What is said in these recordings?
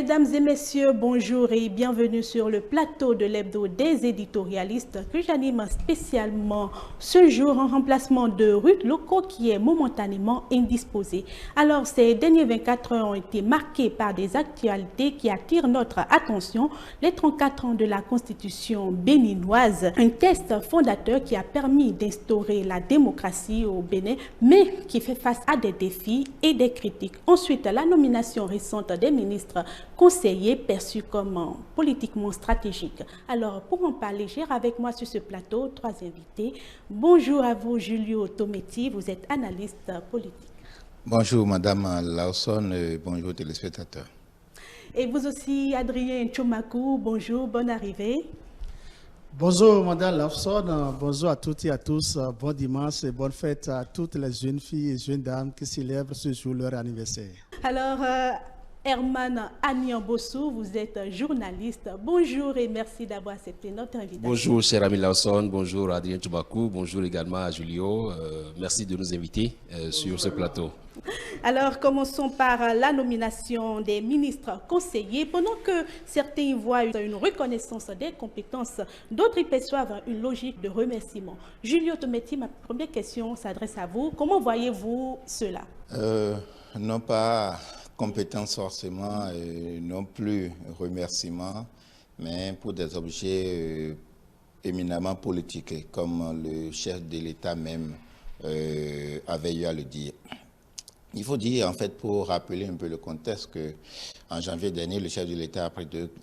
Mesdames et messieurs, bonjour et bienvenue sur le plateau de l'hebdo des éditorialistes que j'anime spécialement ce jour en remplacement de Ruth Loco qui est momentanément indisposée. Alors, ces derniers 24 heures ont été marqués par des actualités qui attirent notre attention. Les 34 ans de la Constitution béninoise, un test fondateur qui a permis d'instaurer la démocratie au Bénin, mais qui fait face à des défis et des critiques. Ensuite, la nomination récente des ministres conseillers perçus comme politiquement stratégiques. Alors, pour en parler, j'ai avec moi sur ce plateau trois invités. Bonjour à vous, Julio Tometti, vous êtes analyste politique. Bonjour, Madame Lawson, bonjour téléspectateurs. Et vous aussi, Adrien Tchomakou, bonjour, bonne arrivée. Bonjour, Madame Lawson, bonjour à toutes et à tous, bon dimanche et bonne fête à toutes les jeunes filles et jeunes dames qui célèbrent ce jour leur anniversaire. Alors, Herman Agnan-Bossou, vous êtes journaliste. Bonjour et merci d'avoir accepté notre invitation. Bonjour, cher ami Lawson. Bonjour, Adrien Tchomakou. Bonjour également à Julio. Merci de nous inviter sur ce plateau. Alors, commençons par la nomination des ministres conseillers. Pendant que certains y voient une reconnaissance des compétences, d'autres y perçoivent une logique de remerciement. Julio Tometti, ma première question s'adresse à vous. Comment voyez-vous cela? Non pas compétences forcément, non plus remerciements, mais pour des objets éminemment politiques, comme le chef de l'État même avait eu à le dire. Il faut dire, en fait, pour rappeler un peu le contexte, qu'en janvier dernier, le chef de l'État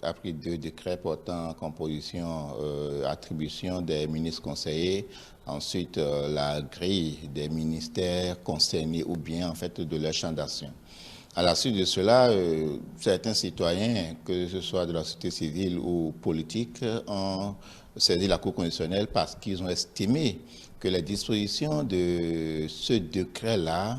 a pris deux décrets portant composition, attribution des ministres conseillers, ensuite la grille des ministères concernés ou bien, en fait, de leur champ d'action. À la suite de cela, certains citoyens, que ce soit de la société civile ou politique, ont saisi la Cour constitutionnelle parce qu'ils ont estimé que les dispositions de ce décret-là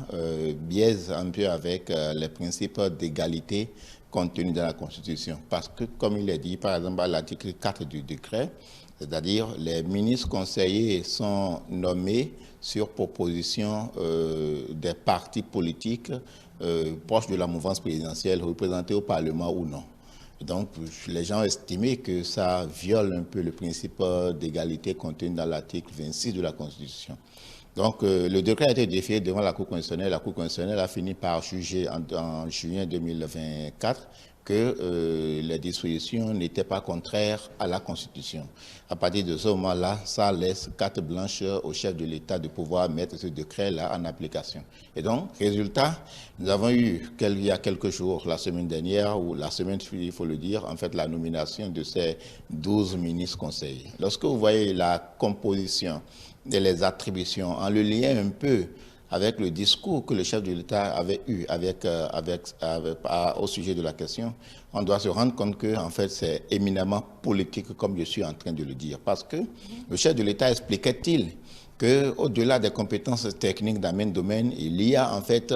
biaisent un peu avec les principes d'égalité contenus dans la Constitution. Parce que, comme il est dit, par exemple, à l'article 4 du décret, c'est-à-dire les ministres conseillers sont nommés sur proposition des partis politiques proches de la mouvance présidentielle, représentés au Parlement ou non. Donc, les gens ont estimé que ça viole un peu le principe d'égalité contenu dans l'article 26 de la Constitution. Donc, le décret a été défié devant la Cour constitutionnelle. La Cour constitutionnelle a fini par juger en juin 2024 que les dispositions n'étaient pas contraires à la Constitution. À partir de ce moment-là, ça laisse carte blanche au chef de l'État de pouvoir mettre ce décret-là en application. Et donc, résultat, nous avons eu, il y a quelques jours, la semaine dernière, ou la semaine, il faut le dire, en fait, la nomination de ces 12 ministres conseillers. Lorsque vous voyez la composition et les attributions, en le lien un peu avec le discours que le chef de l'État avait eu au sujet de la question, on doit se rendre compte que en fait, c'est éminemment politique, comme je suis en train de le dire. Parce que le chef de l'État expliquait-il qu'au-delà des compétences techniques dans le domaine, il y a en fait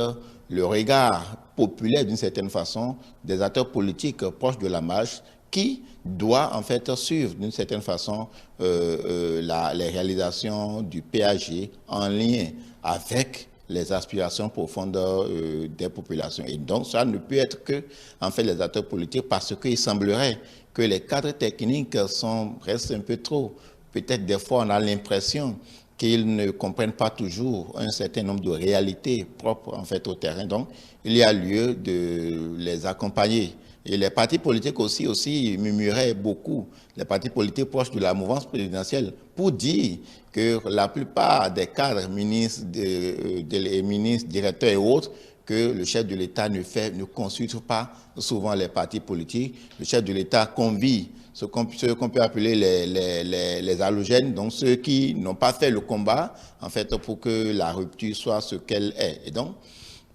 le regard populaire d'une certaine façon des acteurs politiques proches de la marge qui doit en fait suivre d'une certaine façon les réalisations du PAG en lien avec les aspirations profondes des populations. Et donc, ça ne peut être que, en fait, les acteurs politiques, parce qu'il semblerait que les cadres techniques restent un peu trop. Peut-être des fois, on a l'impression qu'ils ne comprennent pas toujours un certain nombre de réalités propres, en fait, au terrain. Donc, il y a lieu de les accompagner. Et les partis politiques aussi murmuraient beaucoup, les partis politiques proches de la mouvance présidentielle, pour dire que la plupart des cadres, ministres, ministres, directeurs et autres, que le chef de l'État ne consulte pas souvent les partis politiques. Le chef de l'État convie ce qu'on peut appeler les halogènes, donc ceux qui n'ont pas fait le combat, en fait, pour que la rupture soit ce qu'elle est. Et donc,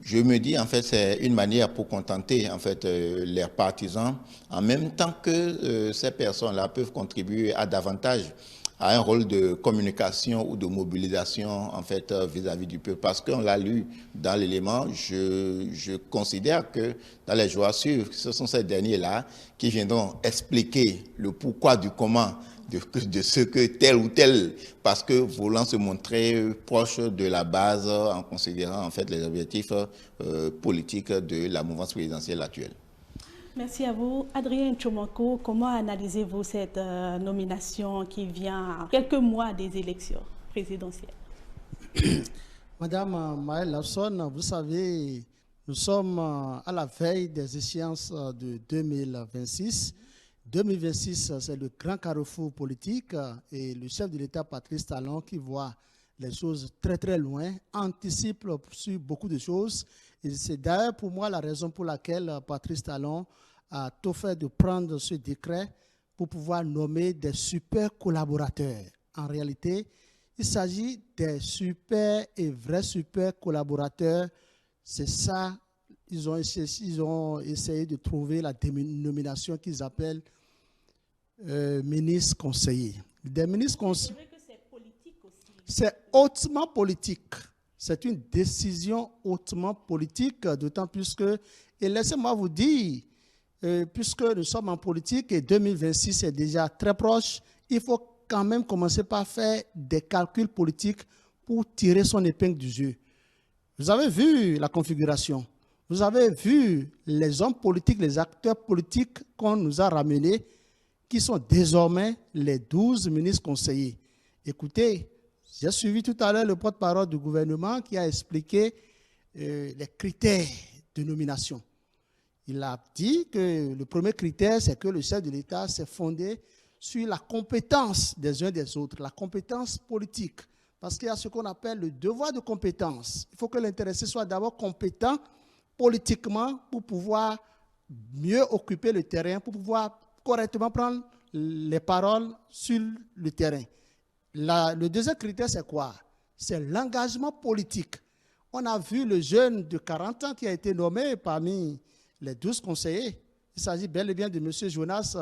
je me dis, en fait, c'est une manière pour contenter, en fait, les partisans, en même temps que ces personnes-là peuvent contribuer à davantage à un rôle de communication ou de mobilisation, en fait, vis-à-vis du peuple. Parce qu'on l'a lu dans l'élément, je considère que dans les jours à suivre, ce sont ces derniers-là qui viendront expliquer le pourquoi du comment de ce que tel ou tel, parce que voulant se montrer proche de la base en considérant en fait les objectifs politiques de la mouvance présidentielle actuelle. Merci à vous. Adrien Tchomako, comment analysez-vous cette nomination qui vient à quelques mois des élections présidentielles? Madame Maëlle Lawson, vous savez, nous sommes à la veille des échéances de 2026. 2026, c'est le grand carrefour politique et le chef de l'État, Patrice Talon, qui voit les choses très très loin, anticipe sur beaucoup de choses. Et c'est d'ailleurs pour moi la raison pour laquelle Patrice Talon a tout fait de prendre ce décret pour pouvoir nommer des super collaborateurs. En réalité, il s'agit des super et vrais super collaborateurs. C'est ça, ils ont essayé de trouver la dénomination qu'ils appellent ministre conseiller. Des ministres conseillers. C'est vrai que c'est politique aussi. C'est hautement politique. C'est une décision hautement politique, d'autant plus que, et laissez-moi vous dire, puisque nous sommes en politique et 2026 est déjà très proche, il faut quand même commencer par faire des calculs politiques pour tirer son épingle du jeu. Vous avez vu la configuration. Vous avez vu les hommes politiques, les acteurs politiques qu'on nous a ramenés, qui sont désormais les 12 ministres conseillers. Écoutez, j'ai suivi tout à l'heure le porte-parole du gouvernement qui a expliqué les critères de nomination. Il a dit que le premier critère, c'est que le chef de l'État s'est fondé sur la compétence des uns des autres, la compétence politique. Parce qu'il y a ce qu'on appelle le devoir de compétence. Il faut que l'intéressé soit d'abord compétent politiquement pour pouvoir mieux occuper le terrain, pour pouvoir correctement prendre les paroles sur le terrain. Le deuxième critère, c'est quoi? C'est l'engagement politique. On a vu le jeune de 40 ans qui a été nommé parmi les 12 conseillers. Il s'agit bel et bien de M. Jonas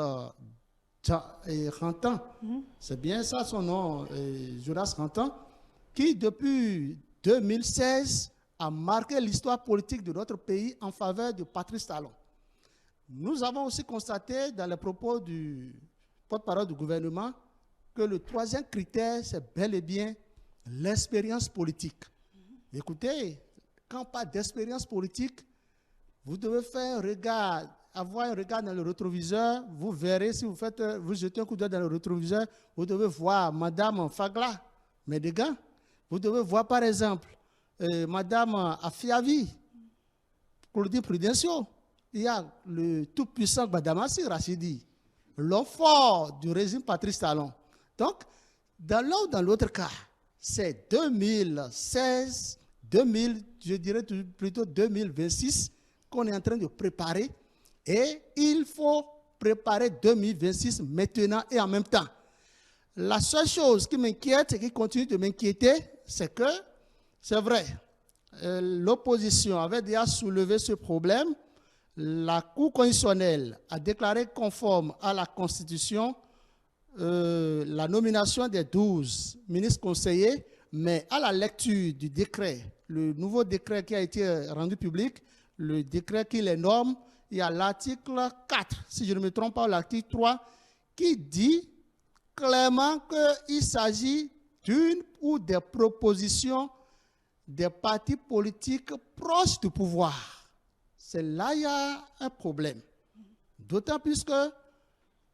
Rantan. C'est bien ça son nom, Jonas Rantan, qui depuis 2016 a marqué l'histoire politique de notre pays en faveur de Patrice Talon. Nous avons aussi constaté dans les propos du porte-parole du gouvernement que le troisième critère, c'est bel et bien l'expérience politique. Écoutez, quand on parle d'expérience politique, vous devez faire un regard, avoir un regard dans le rétroviseur. Vous verrez, si vous jetez un coup d'œil dans le rétroviseur, vous devez voir Madame Fagla Medegan. Vous devez voir par exemple Madame Afiavi, Claudie Prudencio. Il y a le tout-puissant Gbadamassi Rachidi, l'homme fort du régime Patrice Talon. Donc, dans l'un ou dans l'autre cas, c'est 2016, je dirais plutôt 2026 qu'on est en train de préparer. Et il faut préparer 2026 maintenant et en même temps. La seule chose qui m'inquiète et qui continue de m'inquiéter, c'est que, c'est vrai, l'opposition avait déjà soulevé ce problème. La Cour constitutionnelle a déclaré conforme à la Constitution la nomination des 12 ministres conseillers, mais à la lecture du décret, le nouveau décret qui a été rendu public, le décret qui les nomme, il y a l'article 4, si je ne me trompe pas, l'article 3, qui dit clairement qu'il s'agit d'une ou des propositions des partis politiques proches du pouvoir. C'est là qu'il y a un problème. D'autant plus que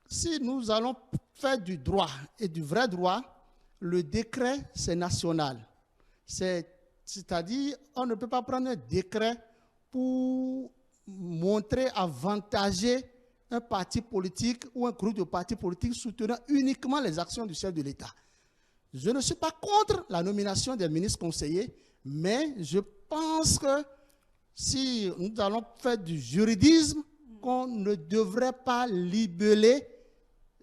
si nous allons faire du droit et du vrai droit, le décret, c'est national. C'est-à-dire, on ne peut pas prendre un décret pour montrer, avantager un parti politique ou un groupe de partis politiques soutenant uniquement les actions du chef de l'État. Je ne suis pas contre la nomination des ministres conseillers, mais je pense que si nous allons faire du juridisme, qu'on ne devrait pas libeller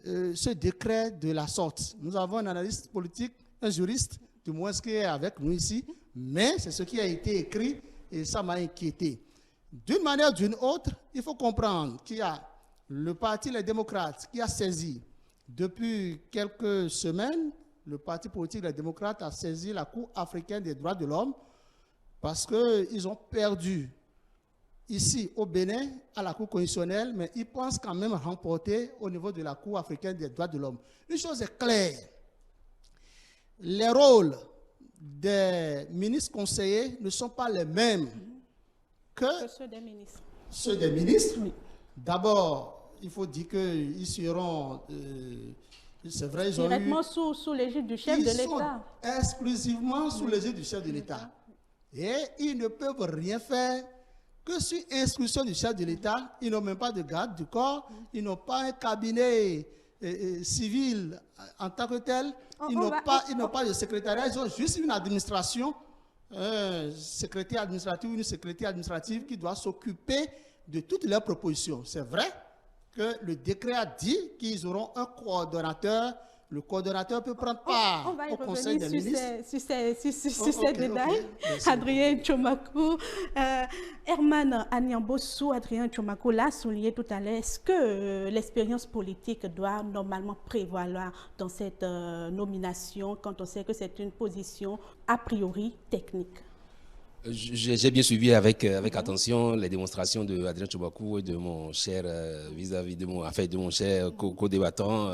ce décret de la sorte. Nous avons un analyste politique, un juriste, du moins ce qui est avec nous ici, mais c'est ce qui a été écrit et ça m'a inquiété. D'une manière ou d'une autre, il faut comprendre qu'il y a le parti Les Démocrates qui a saisi depuis quelques semaines, le parti politique Les Démocrates a saisi la Cour africaine des droits de l'homme parce qu'ils ont perdu ici au Bénin à la Cour constitutionnelle, mais ils pensent quand même remporter au niveau de la Cour africaine des droits de l'homme. Une chose est claire, les rôles des ministres conseillers ne sont pas les mêmes que ceux des ministres. Ceux des ministres. Oui. D'abord, il faut dire qu'ils seront, c'est vrai, ils ont directement sous l'égide du chef de l'État. Exclusivement sous l'égide du chef de l'État. Et ils ne peuvent rien faire que sur instruction du chef de l'État. Ils n'ont même pas de garde du corps, ils n'ont pas un cabinet civil en tant que tel, ils n'ont pas de secrétariat, ils ont juste une administration, un secrétaire administratif ou une secrétaire administrative qui doit s'occuper de toutes leurs propositions. C'est vrai que le décret a dit qu'ils auront un coordonnateur. Le coordonnateur peut prendre part au Conseil des ministres. Sur ces détails. Adrien Tchomakou, Herman Anyambossou, Adrien Tchomakou l'a souligné tout à l'heure. Est-ce que l'expérience politique doit normalement prévaloir dans cette nomination quand on sait que c'est une position a priori technique? J'ai bien suivi avec attention les démonstrations de Adrien Tchomakou et de mon cher vis-à-vis de mon cher co-débattant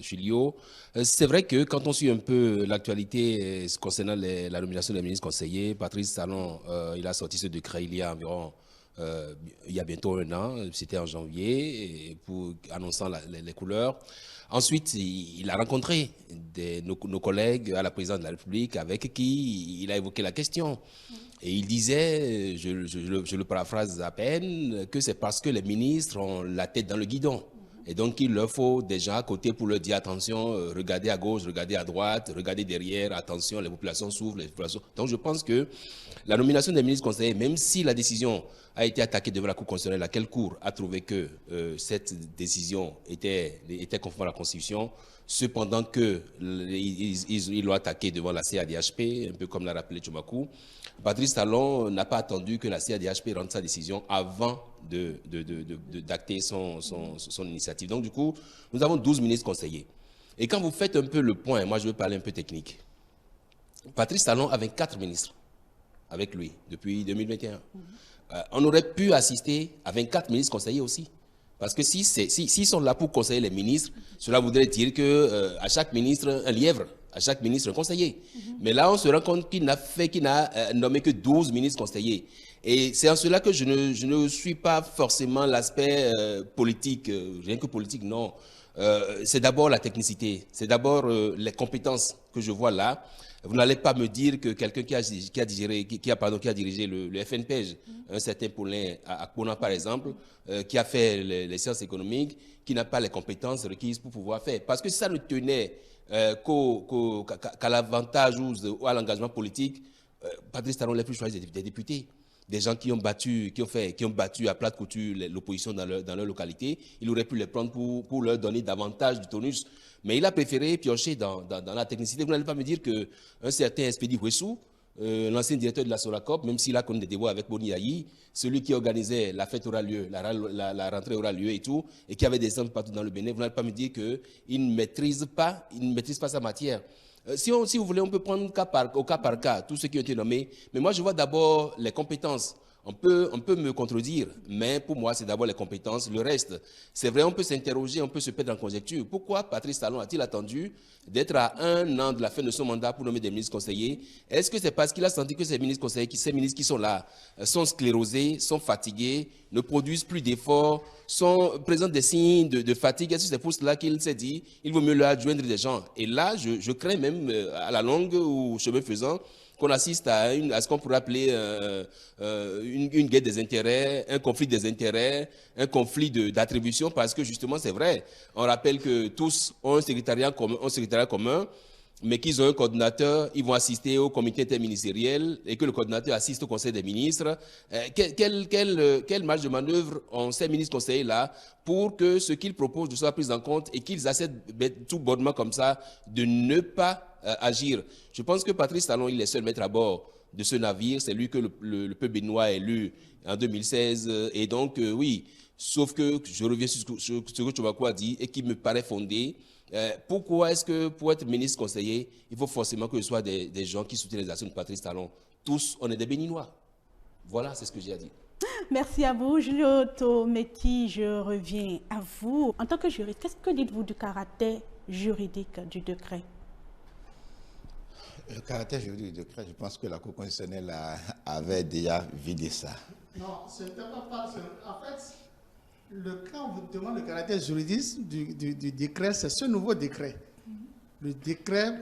Julio. C'est vrai que quand on suit un peu l'actualité concernant la nomination des ministres conseillers, Patrice Talon, il a sorti ce décret il y a environ il y a bientôt 1 an, c'était en janvier, pour annonçant les couleurs. Ensuite, il a rencontré nos collègues à la présidence de la République avec qui il a évoqué la question. Et il disait, je le paraphrase à peine, que c'est parce que les ministres ont la tête dans le guidon. Et donc, il leur faut des gens à côté pour leur dire attention, regardez à gauche, regardez à droite, regardez derrière, attention, les populations s'ouvrent, les populations... Donc, je pense que la nomination des ministres conseillers, même si la décision a été attaquée devant la Cour constitutionnelle, laquelle Cour a trouvé que cette décision était conforme à la Constitution, cependant qu'ils l'ont attaquée devant la CADHP, un peu comme l'a rappelé Tchomakou, Patrice Talon n'a pas attendu que la CADHP rende sa décision avant d'acter son initiative. Donc, du coup, nous avons 12 ministres conseillers. Et quand vous faites un peu le point, moi je veux parler un peu technique, Patrice Talon a 24 ministres avec lui depuis 2021. On aurait pu assister à 24 ministres conseillers aussi. Parce que s'ils sont là pour conseiller les ministres, cela voudrait dire qu'à chaque ministre, un lièvre, à chaque ministre, un conseiller. Mais là, on se rend compte qu'il n'a nommé que 12 ministres conseillers. Et c'est en cela que je ne suis pas forcément l'aspect politique, rien que politique, non. C'est d'abord la technicité, c'est d'abord les compétences que je vois là. Vous n'allez pas me dire que quelqu'un qui a dirigé le FNPEJ, un certain Paulin Akpona par exemple, qui a fait les sciences économiques, qui n'a pas les compétences requises pour pouvoir faire. Parce que si ça ne tenait qu'à l'avantage ou à l'engagement politique, Patrice Talon n'aurait plus choisi des députés. Des gens qui ont battu à plate couture l'opposition dans leur localité, il aurait pu les prendre pour leur donner davantage du tonus. Mais il a préféré piocher dans la technicité. Vous n'allez pas me dire qu'un certain Espedi Huessou, l'ancien directeur de la Soracop, même s'il a connu des déboires avec Boni Yahi, celui qui organisait la fête aura lieu, la rentrée aura lieu et tout, et qui avait des centres partout dans le Bénin, vous n'allez pas me dire qu'il ne maîtrise pas sa matière. Si vous voulez, on peut prendre au cas par cas tous ceux qui ont été nommés. Mais moi, je vois d'abord les compétences. On peut me contredire, mais pour moi, c'est d'abord les compétences. Le reste, c'est vrai, on peut s'interroger, on peut se perdre en conjecture. Pourquoi Patrice Talon a-t-il attendu d'être à 1 an de la fin de son mandat pour nommer des ministres conseillers? Est-ce que c'est parce qu'il a senti que ces ministres conseillers, ces ministres qui sont là, sont sclérosés, sont fatigués, ne produisent plus d'efforts, présentent des signes de fatigue? Est-ce que c'est pour cela qu'il s'est dit il vaut mieux leur adjoindre des gens? Et là, je crains même, à la longue ou chemin faisant, qu'on assiste à ce qu'on pourrait appeler une guerre des intérêts, un conflit des intérêts, un conflit d'attribution, parce que justement, c'est vrai, on rappelle que tous ont un secrétariat commun, mais qu'ils ont un coordinateur, ils vont assister au comité interministériel et que le coordinateur assiste au conseil des ministres. Quelle marge de manœuvre ont ces ministres conseillers-là pour que ce qu'ils proposent soit pris en compte et qu'ils acceptent tout bonnement comme ça de ne pas agir? Je pense que Patrice Talon, il est seul maître à bord de ce navire. C'est lui que le peuple béninois a élu en 2016. Et donc, oui, sauf que je reviens sur ce que Tchomakou a dit et qui me paraît fondé. Pourquoi est-ce que pour être ministre conseiller, il faut forcément que ce soit des gens qui soutiennent les actions de Patrice Talon? Tous, on est des Béninois. Voilà, c'est ce que j'ai à dire. Merci à vous, Julio Tometi. Je reviens à vous. En tant que juriste, qu'est-ce que dites-vous du caractère juridique du décret? Le caractère juridique du décret, je pense que la Cour constitutionnelle avait déjà vidé ça. Non, ce n'était pas... En fait, Quand on vous demande le caractère juridique du décret, c'est ce nouveau décret. Le décret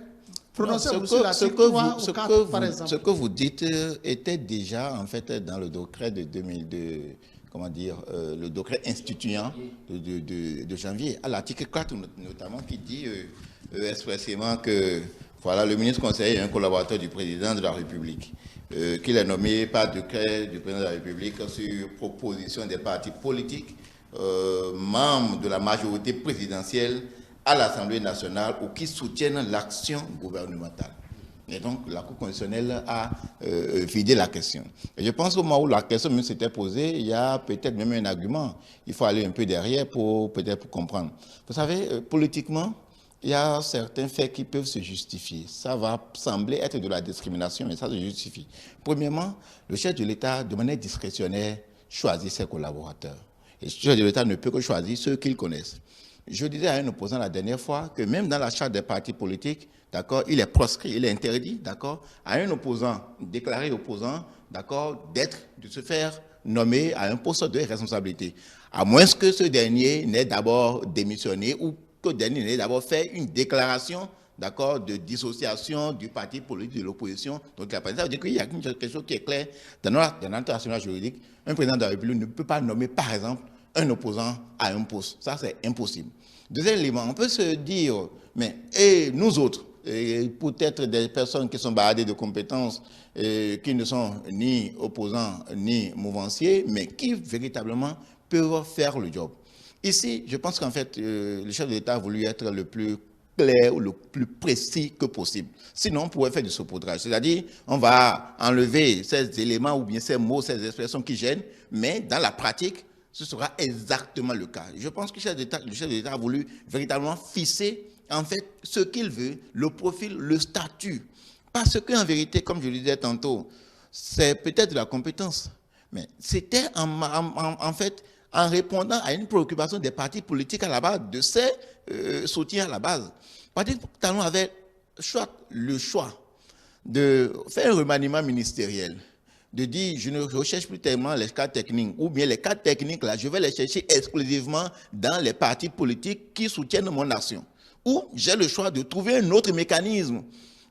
prononcé sur l'article 3 ou 4, par exemple. Ce que vous dites était déjà, en fait, dans le décret de 2002, comment dire, le décret instituant de janvier, à l'article 4 notamment, qui dit expressément que voilà, le ministre conseiller est un collaborateur du président de la République, qu'il est nommé par décret du président de la République sur proposition des partis politiques, membres de la majorité présidentielle à l'Assemblée nationale ou qui soutiennent l'action gouvernementale. Et donc, la Cour constitutionnelle a vidé la question. Et je pense qu'au moment où la question s'était posée, il y a peut-être même un argument. Il faut aller un peu derrière pour peut-être comprendre. Vous savez, politiquement, il y a certains faits qui peuvent se justifier. Ça va sembler être de la discrimination, mais ça se justifie. Premièrement, le chef de l'État, de manière discrétionnaire, choisit ses collaborateurs. Et le chef de l'État ne peut que choisir ceux qu'il connaisse. Je disais à un opposant la dernière fois que même dans la charte des partis politiques, d'accord, il est proscrit, il est interdit, d'accord, à un opposant, déclaré opposant, d'accord, de se faire nommer à un poste de responsabilité, à moins que ce dernier n'ait d'abord démissionné ou que le dernier n'ait d'abord fait une déclaration, d'accord, de dissociation du parti politique de l'opposition. Donc, ça veut dire qu'il y a quelque chose qui est clair dans notre arsenal juridique. Un président de la République ne peut pas nommer, par exemple, un opposant à un poste. Ça, c'est impossible. Deuxième élément, on peut se dire, mais et nous autres, peut-être des personnes qui sont baladées de compétences, qui ne sont ni opposants ni mouvanciers, mais qui véritablement peuvent faire le job. Ici, je pense qu'en fait, le chef de l'État a voulu être le plus clair ou le plus précis que possible. Sinon, on pourrait faire du saupoudrage. C'est-à-dire, on va enlever ces éléments ou bien ces mots, ces expressions qui gênent, mais dans la pratique, ce sera exactement le cas. Je pense que le chef de l'État a voulu véritablement fisser, en fait, ce qu'il veut, le profil, le statut. Parce qu'en vérité, comme je le disais tantôt, c'est peut-être de la compétence, mais c'était en fait en répondant à une préoccupation des partis politiques à la base, de ces soutiens à la base. Les partis talons avaient le choix de faire un remaniement ministériel, de dire je ne recherche plus tellement les cas techniques, ou bien les cas techniques là, je vais les chercher exclusivement dans les partis politiques qui soutiennent mon action. Ou j'ai le choix de trouver un autre mécanisme,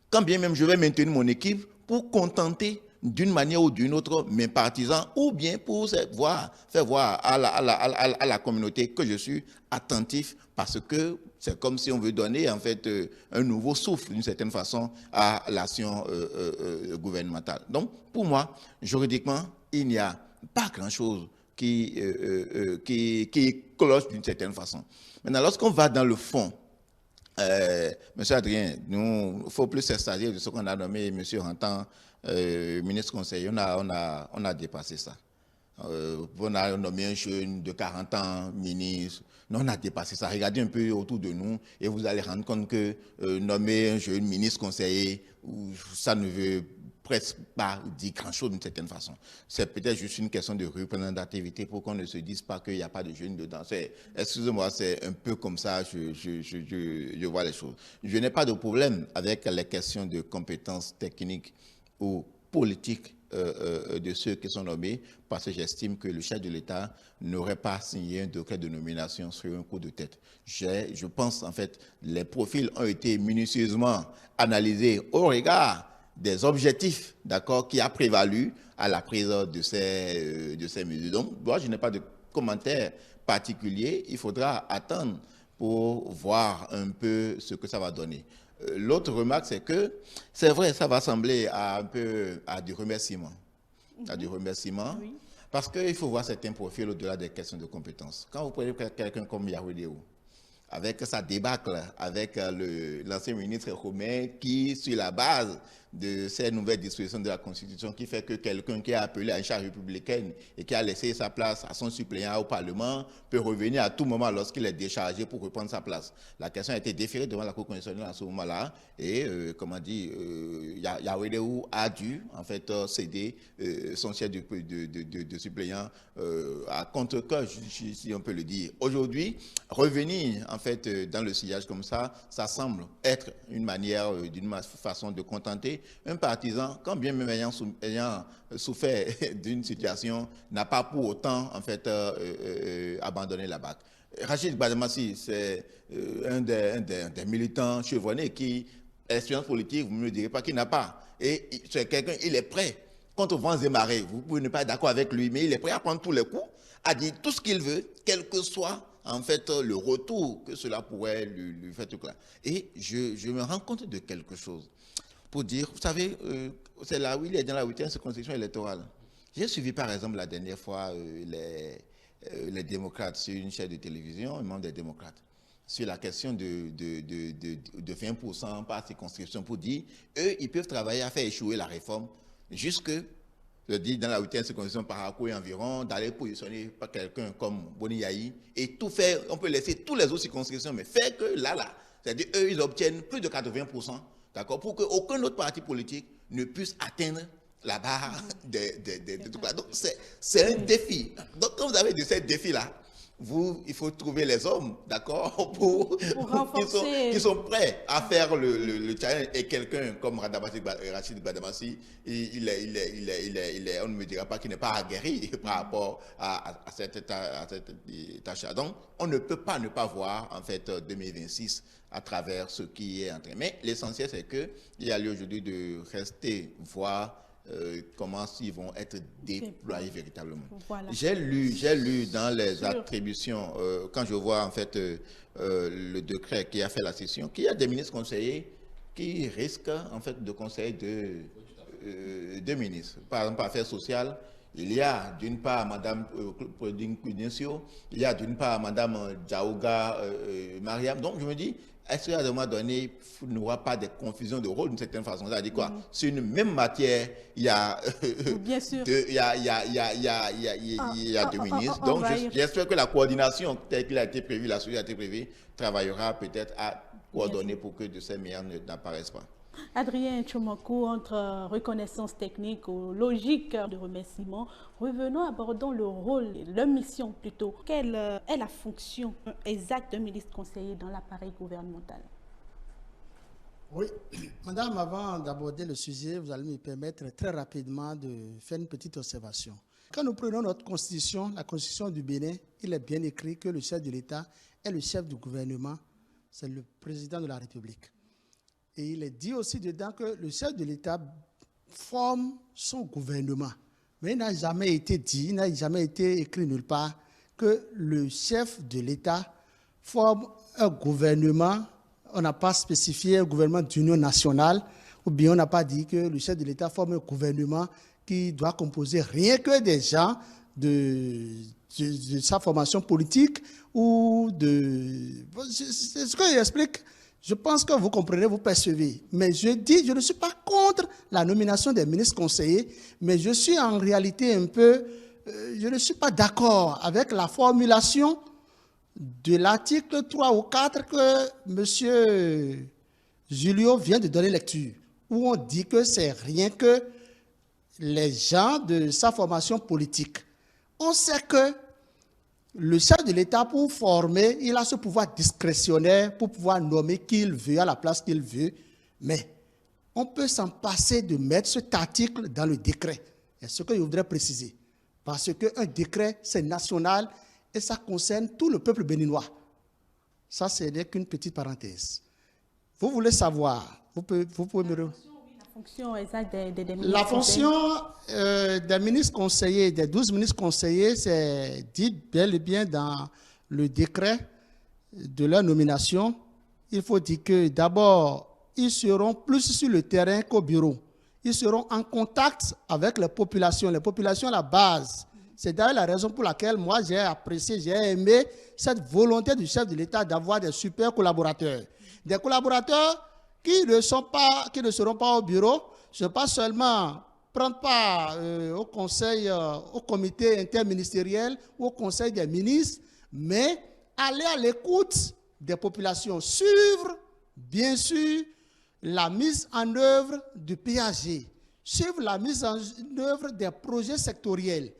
quand bien même je vais maintenir mon équipe pour contenter d'une manière ou d'une autre mes partisans, ou bien pour faire voir à la communauté que je suis attentif, parce que c'est comme si on veut donner en fait un nouveau souffle d'une certaine façon à l'action gouvernementale. Donc pour moi, juridiquement, il n'y a pas grand-chose qui cloche d'une certaine façon. Maintenant, lorsqu'on va dans le fond, Monsieur Adrien, il ne faut plus s'extraire de ce qu'on a nommé Monsieur Rantan, ministre conseiller. On a dépassé ça. On a nommé un jeune de 40 ans ministre. Non, on a dépassé ça. Regardez un peu autour de nous et vous allez rendre compte que nommer un jeune ministre conseiller, ça ne veut presque pas dire grand-chose d'une certaine façon. C'est peut-être juste une question de représentativité pour qu'on ne se dise pas qu'il n'y a pas de jeunes dedans. Excusez-moi, c'est un peu comme ça, je vois les choses. Je n'ai pas de problème avec les questions de compétences techniques ou politiques de ceux qui sont nommés, parce que j'estime que le chef de l'État n'aurait pas signé un décret de nomination sur un coup de tête. Je pense, en fait, les profils ont été minutieusement analysés au regard des objectifs, d'accord, qui a prévalu à la prise de ces mesures. Donc, moi, je n'ai pas de commentaire particulier. Il faudra attendre pour voir un peu ce que ça va donner. L'autre remarque, c'est que, c'est vrai, ça va sembler un peu à du remerciement. À du remerciement, oui. Parce qu'il faut voir certains profils au-delà des questions de compétences. Quand vous prenez quelqu'un comme Yahweh, avec sa débâcle, avec l'ancien ministre Romain, qui, sur la base de ces nouvelles dispositions de la Constitution, qui fait que quelqu'un qui a appelé à une charge républicaine et qui a laissé sa place à son suppléant au Parlement peut revenir à tout moment lorsqu'il est déchargé pour reprendre sa place. La question a été déférée devant la Cour constitutionnelle à ce moment-là et, comme on dit, Yahweh a dû, en fait, céder son siège de suppléant à contre-cœur, si on peut le dire. Aujourd'hui, revenir, en fait, dans le sillage comme ça semble être une manière, d'une façon de contenter un partisan, quand bien même ayant souffert d'une situation, n'a pas pour autant, en fait, abandonné la BAC. Rachid Gbadamassi, c'est un des militants chevronnés qui, l'expérience politique, vous ne me direz pas qu'il n'a pas. Et c'est quelqu'un, il est prêt, contre vents et marées, vous pouvez ne pas être d'accord avec lui, mais il est prêt à prendre tous les coups, à dire tout ce qu'il veut, quel que soit en fait le retour que cela pourrait lui faire tout là. Et je me rends compte de quelque chose pour dire, vous savez, c'est là où il est dans la 8e circonscription électorale. J'ai suivi par exemple la dernière fois les démocrates sur une chaîne de télévision, un membre des démocrates, sur la question de 20% par circonscription pour dire, eux, ils peuvent travailler à faire échouer la réforme jusque, je dis, dans la 8e circonscription par Parakou et environ, d'aller positionner par quelqu'un comme Boni Yahi et tout faire, on peut laisser tous les autres circonscriptions, mais faire que là, c'est-à-dire eux, ils obtiennent plus de 80%, d'accord, pour qu'aucun autre parti politique ne puisse atteindre la barre de tout ça. Donc, c'est un défi. Donc, quand vous avez de ces défis-là, il faut trouver les hommes, d'accord, qui sont prêts à faire le challenge. Et quelqu'un comme Rachid Gbadamassi, on ne me dira pas qu'il n'est pas aguerri par rapport à cette tâche-là. Donc, on ne peut pas ne pas voir, en fait, 2026 à travers ce qui est en train. Mais l'essentiel, c'est qu'il y a lieu aujourd'hui de rester, voir comment ils vont être déployés véritablement. Voilà. J'ai lu dans les attributions, quand je vois en fait le décret qui a fait la session, qu'il y a des ministres conseillers qui risquent en fait de conseiller deux ministres. Par exemple, affaires sociales, il y a d'une part Mme Claudine Cudencio, il y a d'une part Mme Djaouga Mariam. Donc je me dis, est-ce qu'à un moment donné, il n'y aura pas de confusion de rôle d'une certaine façon? C'est-à-dire quoi? Sur une même matière, il y a bien sûr. deux ministres. Donc j'espère que la coordination telle qu'il a été prévue, la suite a été prévue, travaillera peut-être à coordonner pour que de ces meilleurs n'apparaissent pas. Adrien Tchomakou, entre reconnaissance technique ou logique de remerciement, revenons, abordons le rôle, la mission plutôt. Quelle est la fonction exacte d'un ministre conseiller dans l'appareil gouvernemental? Oui, madame, avant d'aborder le sujet, vous allez me permettre très rapidement de faire une petite observation. Quand nous prenons notre constitution, la constitution du Bénin, il est bien écrit que le chef de l'État est le chef du gouvernement, c'est le président de la République. Et il est dit aussi dedans que le chef de l'État forme son gouvernement. Mais il n'a jamais été dit, il n'a jamais été écrit nulle part que le chef de l'État forme un gouvernement. On n'a pas spécifié un gouvernement d'union nationale, ou bien on n'a pas dit que le chef de l'État forme un gouvernement qui doit composer rien que des gens de sa formation politique ou de... C'est ce que j'explique. Je pense que vous comprenez, vous percevez. Mais je dis, je ne suis pas contre la nomination des ministres conseillers, mais je suis en réalité un peu... je ne suis pas d'accord avec la formulation de l'article 3 ou 4 que M. Julio vient de donner lecture, où on dit que c'est rien que les gens de sa formation politique. On sait que le chef de l'État, pour former, il a ce pouvoir discrétionnaire pour pouvoir nommer qui il veut à la place qu'il veut. Mais on peut s'en passer de mettre cet article dans le décret. C'est ce que je voudrais préciser. Parce qu'un décret, c'est national et ça concerne tout le peuple béninois. Ça, ce n'est qu'une petite parenthèse. Vous voulez savoir, vous pouvez me... La fonction exacte des ministres. La fonction des ministres conseillers, des 12 ministres conseillers, c'est dit bel et bien dans le décret de leur nomination. Il faut dire que d'abord, ils seront plus sur le terrain qu'au bureau. Ils seront en contact avec les populations à la base. C'est d'ailleurs la raison pour laquelle moi j'ai apprécié, j'ai aimé cette volonté du chef de l'État d'avoir des super collaborateurs. Des collaborateurs qui ne seront pas au bureau, ce n'est pas seulement prendre part au comité interministériel ou au conseil des ministres, mais aller à l'écoute des populations, suivre, bien sûr, la mise en œuvre du PAG, suivre la mise en œuvre des projets sectoriels.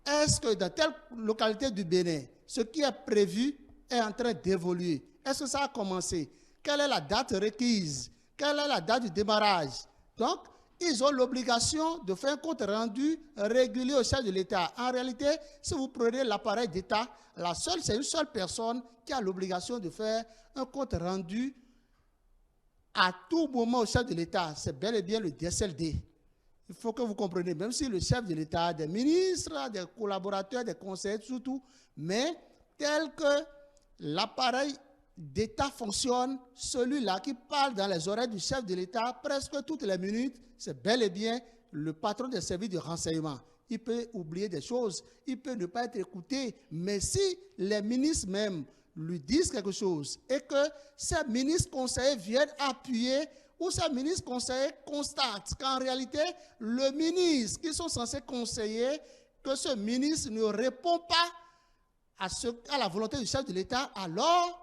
Est-ce que dans telle localité du Bénin, ce qui est prévu est en train d'évoluer? Est-ce que ça a commencé? Quelle est la date requise? Quelle est la date du démarrage? Donc, ils ont l'obligation de faire un compte rendu régulier au chef de l'État. En réalité, si vous prenez l'appareil d'État, c'est une seule personne qui a l'obligation de faire un compte rendu à tout moment au chef de l'État. C'est bel et bien le DSLD. Il faut que vous compreniez, même si le chef de l'État a des ministres, des collaborateurs, des conseillers, surtout, mais tel que l'appareil d'État fonctionne, celui-là qui parle dans les oreilles du chef de l'État presque toutes les minutes, c'est bel et bien le patron des services de renseignement. Il peut oublier des choses, il peut ne pas être écouté, mais si les ministres même lui disent quelque chose et que ces ministres conseillers viennent appuyer ou ces ministres conseillers constatent qu'en réalité, le ministre qui sont censés conseiller, que ce ministre ne répond pas à la volonté du chef de l'État, alors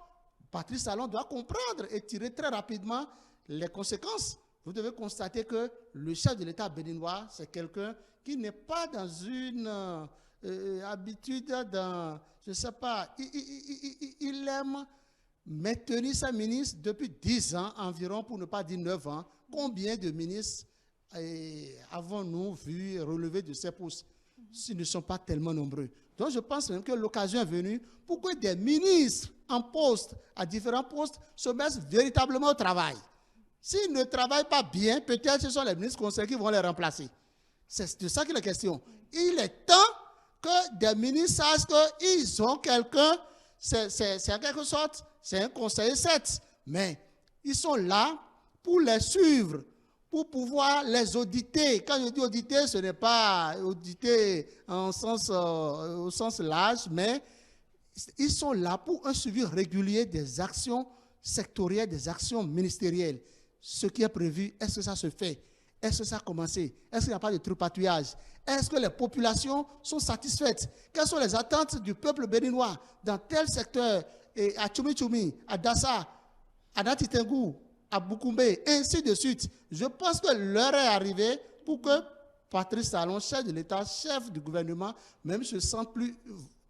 Patrice Talon doit comprendre et tirer très rapidement les conséquences. Vous devez constater que le chef de l'État béninois, c'est quelqu'un qui n'est pas dans une habitude, je ne sais pas, il aime maintenir sa ministre depuis 10 ans environ, pour ne pas dire 9 ans. Combien de ministres avons-nous vu relever de ces postes? S'ils ne sont pas tellement nombreux. Donc je pense même que l'occasion est venue pour que des ministres en poste, à différents postes, se mettent véritablement au travail. S'ils ne travaillent pas bien, peut-être ce sont les ministres conseillers qui vont les remplacer. C'est de ça qu'il est question. Il est temps que des ministres sachent qu'ils ont quelqu'un, c'est en quelque sorte, c'est un conseiller 7, mais ils sont là pour les suivre, pour pouvoir les auditer. Quand je dis auditer, ce n'est pas auditer au sens large, mais ils sont là pour un suivi régulier des actions sectorielles, des actions ministérielles. Ce qui est prévu, est-ce que ça se fait? Est-ce que ça a commencé? Est-ce qu'il n'y a pas de tripatouillage? Est-ce que les populations sont satisfaites? Quelles sont les attentes du peuple béninois dans tel secteur, et à Tchoumi-Tchoumi, à Dassa, à Natitengou, à Boukoumbe, ainsi de suite? Je pense que l'heure est arrivée pour que Patrice Talon, chef de l'État, chef du gouvernement, même se sente plus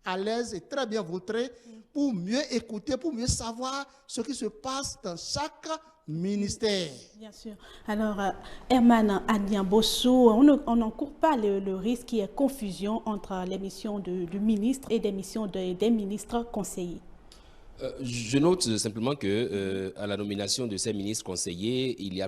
à l'aise et très bien vautré pour mieux écouter, pour mieux savoir ce qui se passe dans chaque ministère. Bien sûr. Alors, Herman Agnan-Bossou, on n'encourt pas le risque qu'il y ait confusion entre les missions du ministre et des missions des ministres conseillers. Je note simplement que à la nomination de ces ministres conseillers, il y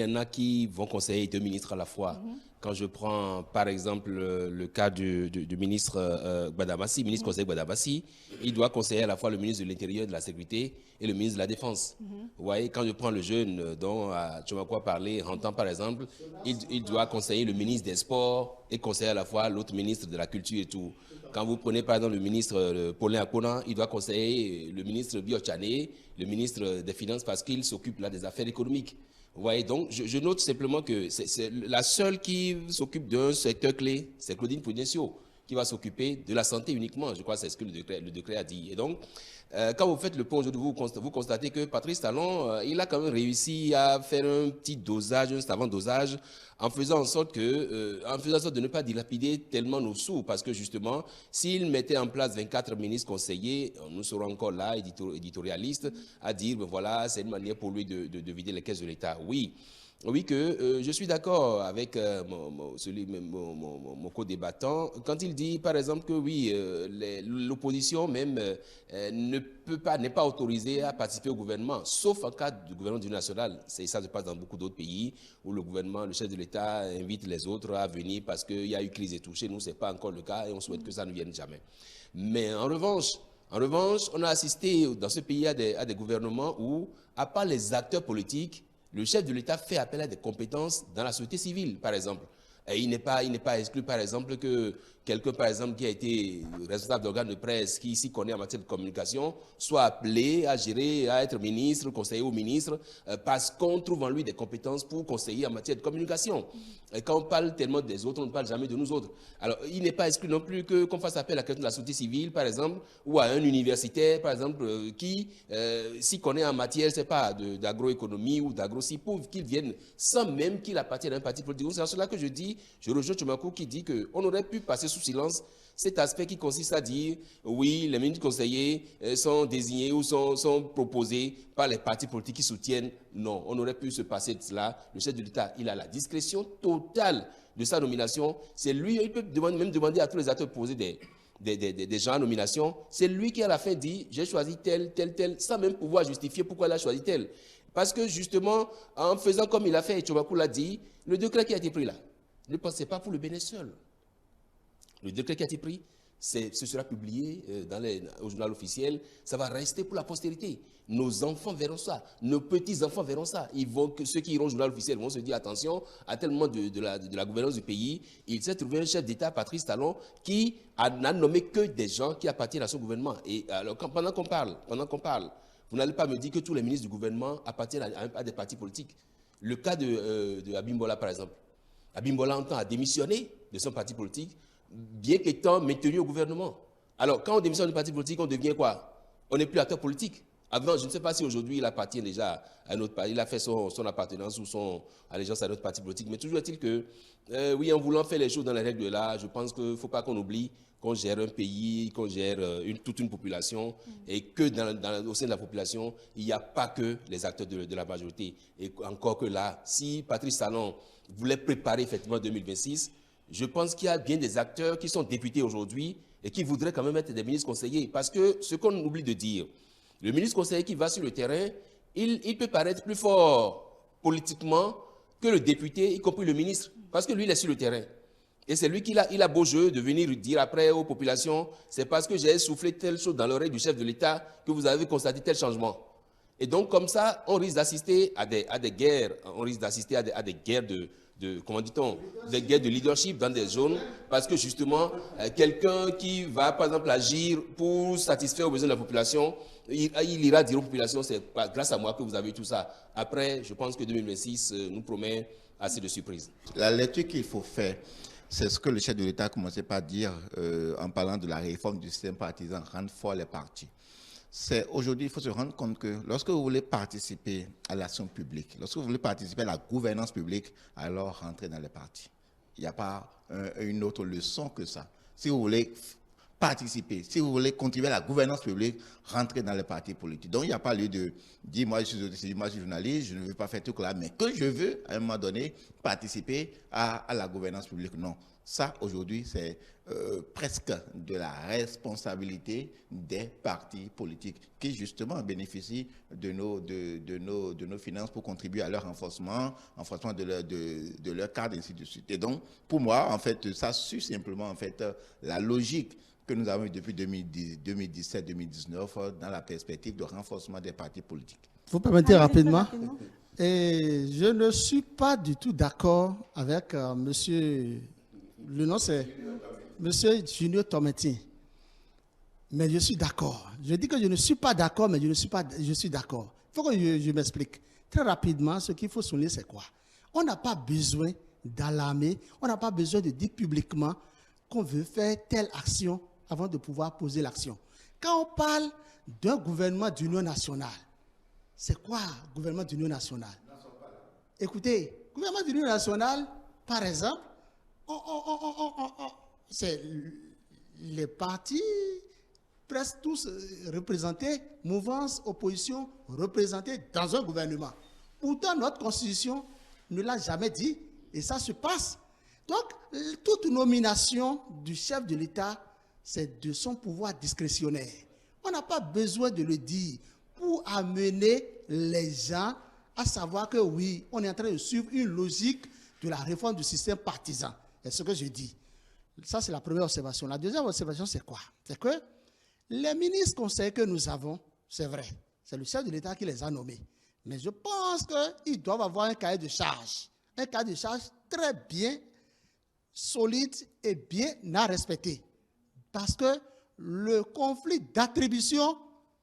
en a qui vont conseiller 2 ministres à la fois. Quand je prends par exemple le cas du ministre Gbadabassi, ministre conseiller Gbadabassi, il doit conseiller à la fois le ministre de l'Intérieur et de la Sécurité et le ministre de la Défense. Vous voyez, quand je prends le jeune dont Tchomakwa parlait, Rantan par exemple, il doit conseiller le ministre des Sports et conseiller à la fois l'autre ministre de la Culture et tout. Quand vous prenez par exemple le ministre Paulin Akona, il doit conseiller le ministre Biochane, le ministre des Finances, parce qu'il s'occupe là des affaires économiques. Vous voyez, donc je note simplement que c'est la seule qui s'occupe d'un secteur clé, c'est Claudine Prudencio, qui va s'occuper de la santé uniquement. Je crois que c'est ce que le décret a dit. Et donc, quand vous faites le point aujourd'hui, vous constatez que Patrice Talon, il a quand même réussi à faire un petit dosage, un savant dosage, en faisant en sorte de ne pas dilapider tellement nos sous, parce que justement, s'il mettait en place 24 ministres conseillers, nous serons encore là, éditorialistes, à dire, ben voilà, c'est une manière pour lui de vider les caisses de l'État. Oui, que je suis d'accord avec mon co-débattant quand il dit, par exemple, que oui, l'opposition même n'est pas autorisée à participer au gouvernement, sauf en cas de gouvernement d'union nationale. Ça se passe dans beaucoup d'autres pays où le gouvernement, le chef de l'État invite les autres à venir parce qu'il y a eu crise et tout. Chez nous, ce n'est pas encore le cas et on souhaite que ça ne vienne jamais. Mais en revanche, on a assisté dans ce pays à des gouvernements où, à part les acteurs politiques, le chef de l'État fait appel à des compétences dans la société civile, par exemple. Et il n'est pas exclu, par exemple, que quelqu'un, par exemple, qui a été responsable d'organes de presse, qui s'y connaît en matière de communication, soit appelé à gérer, à être ministre, conseiller au ministre, parce qu'on trouve en lui des compétences pour conseiller en matière de communication. Et quand on parle tellement des autres, on ne parle jamais de nous autres. Alors, il n'est pas exclu non plus qu'on fasse appel à quelqu'un de la société civile, par exemple, ou à un universitaire, par exemple, qui s'y connaît en matière, c'est pas, d'agroéconomie ou d'agro-cipouvre, qu'il vienne sans même qu'il appartienne à un parti politique. C'est à cela que je dis, je rejoins Tchomakou qui dit qu'on aurait pu passer sous sous silence cet aspect qui consiste à dire, oui, les ministres conseillers sont désignés ou sont proposés par les partis politiques qui soutiennent. Non, on aurait pu se passer de cela. Le chef de l'État, il a la discrétion totale de sa nomination. C'est lui, il peut même demander à tous les acteurs poser des gens à nomination. C'est lui qui à la fin dit, j'ai choisi tel, sans même pouvoir justifier pourquoi il a choisi tel. Parce que justement, en faisant comme il a fait, et Tchobakou l'a dit, le décret qui a été pris là, ne pensez pas pour le Bénin seul. Le décret qui a été pris, ce sera publié au journal officiel, ça va rester pour la postérité. Nos enfants verront ça, nos petits-enfants verront ça. Ceux qui iront au journal officiel vont se dire, attention, à tel moment de la gouvernance du pays, il s'est trouvé un chef d'État, Patrice Talon, qui n'a nommé que des gens qui appartiennent à son gouvernement. Et alors, pendant qu'on parle, vous n'allez pas me dire que tous les ministres du gouvernement appartiennent à des partis politiques. Le cas de Abimbola, par exemple. Abimbola entend à démissionner de son parti politique, bien qu'étant maintenu au gouvernement. Alors, quand on démissionne du parti politique, on devient quoi? On n'est plus acteur politique. Avant, je ne sais pas si aujourd'hui il appartient déjà à un autre parti, il a fait son appartenance ou son allégeance à notre parti politique, mais toujours est-il que, oui, en voulant faire les choses dans les règles de l'art, je pense qu'il ne faut pas qu'on oublie qu'on gère un pays, qu'on gère toute une population, et que au sein de la population, il n'y a pas que les acteurs de la majorité. Et encore que là, si Patrice Talon voulait préparer effectivement 2026, je pense qu'il y a bien des acteurs qui sont députés aujourd'hui et qui voudraient quand même être des ministres conseillers. Parce que ce qu'on oublie de dire, le ministre conseiller qui va sur le terrain, il peut paraître plus fort politiquement que le député, y compris le ministre, parce que lui, il est sur le terrain. Et c'est lui qui a beau jeu de venir dire après aux populations, c'est parce que j'ai soufflé telle chose dans l'oreille du chef de l'État que vous avez constaté tel changement. Et donc, comme ça, on risque d'assister à des guerres, on risque d'assister à des guerres comment dit-on, des guerres de leadership dans des zones, parce que justement, quelqu'un qui va, par exemple, agir pour satisfaire aux besoins de la population, il ira dire aux populations, c'est grâce à moi que vous avez tout ça. Après, je pense que 2026 nous promet assez de surprises. La lecture qu'il faut faire, c'est ce que le chef de l'État a commencé par dire en parlant de la réforme du système partisan, rendre fort les partis. Aujourd'hui, il faut se rendre compte que lorsque vous voulez participer à l'action publique, lorsque vous voulez participer à la gouvernance publique, alors rentrez dans les partis. Il n'y a pas une autre leçon que ça. Si vous voulez participer, si vous voulez contribuer à la gouvernance publique, rentrez dans les partis politiques. Donc, il n'y a pas lieu de dire, moi je suis journaliste, je ne veux pas faire tout cela, mais que je veux, à un moment donné, participer à la gouvernance publique. Non. Ça, aujourd'hui, c'est presque de la responsabilité des partis politiques qui, justement, bénéficient de nos finances pour contribuer à leur renforcement de leur cadre, ainsi de suite. Et donc, pour moi, en fait, ça suit simplement, en fait, la logique que nous avons eu depuis 2017-2019 dans la perspective de renforcement des partis politiques. Vous permettez rapidement. Et je ne suis pas du tout d'accord avec monsieur... Le nom, c'est M. Junior Tometin. Mais je suis d'accord. Je dis que je ne suis pas d'accord, mais je suis d'accord. Il faut que je m'explique. Très rapidement, ce qu'il faut souligner, c'est quoi? On n'a pas besoin d'alarmer, on n'a pas besoin de dire publiquement qu'on veut faire telle action avant de pouvoir poser l'action. Quand on parle d'un gouvernement d'union nationale, c'est quoi gouvernement d'union nationale? Écoutez, gouvernement d'union nationale, par exemple, c'est les partis presque tous représentés, mouvance, opposition, représentés dans un gouvernement. Pourtant, notre constitution ne l'a jamais dit et ça se passe. Donc, toute nomination du chef de l'État, c'est de son pouvoir discrétionnaire. On n'a pas besoin de le dire pour amener les gens à savoir que oui, on est en train de suivre une logique de la réforme du système partisan. C'est ce que je dis. Ça, c'est la première observation. La deuxième observation, c'est quoi? C'est que les ministres conseillers que nous avons, c'est vrai, c'est le chef de l'État qui les a nommés. Mais je pense qu'ils doivent avoir un cahier de charge. Un cahier de charge très bien solide et bien à respecter. Parce que le conflit d'attribution,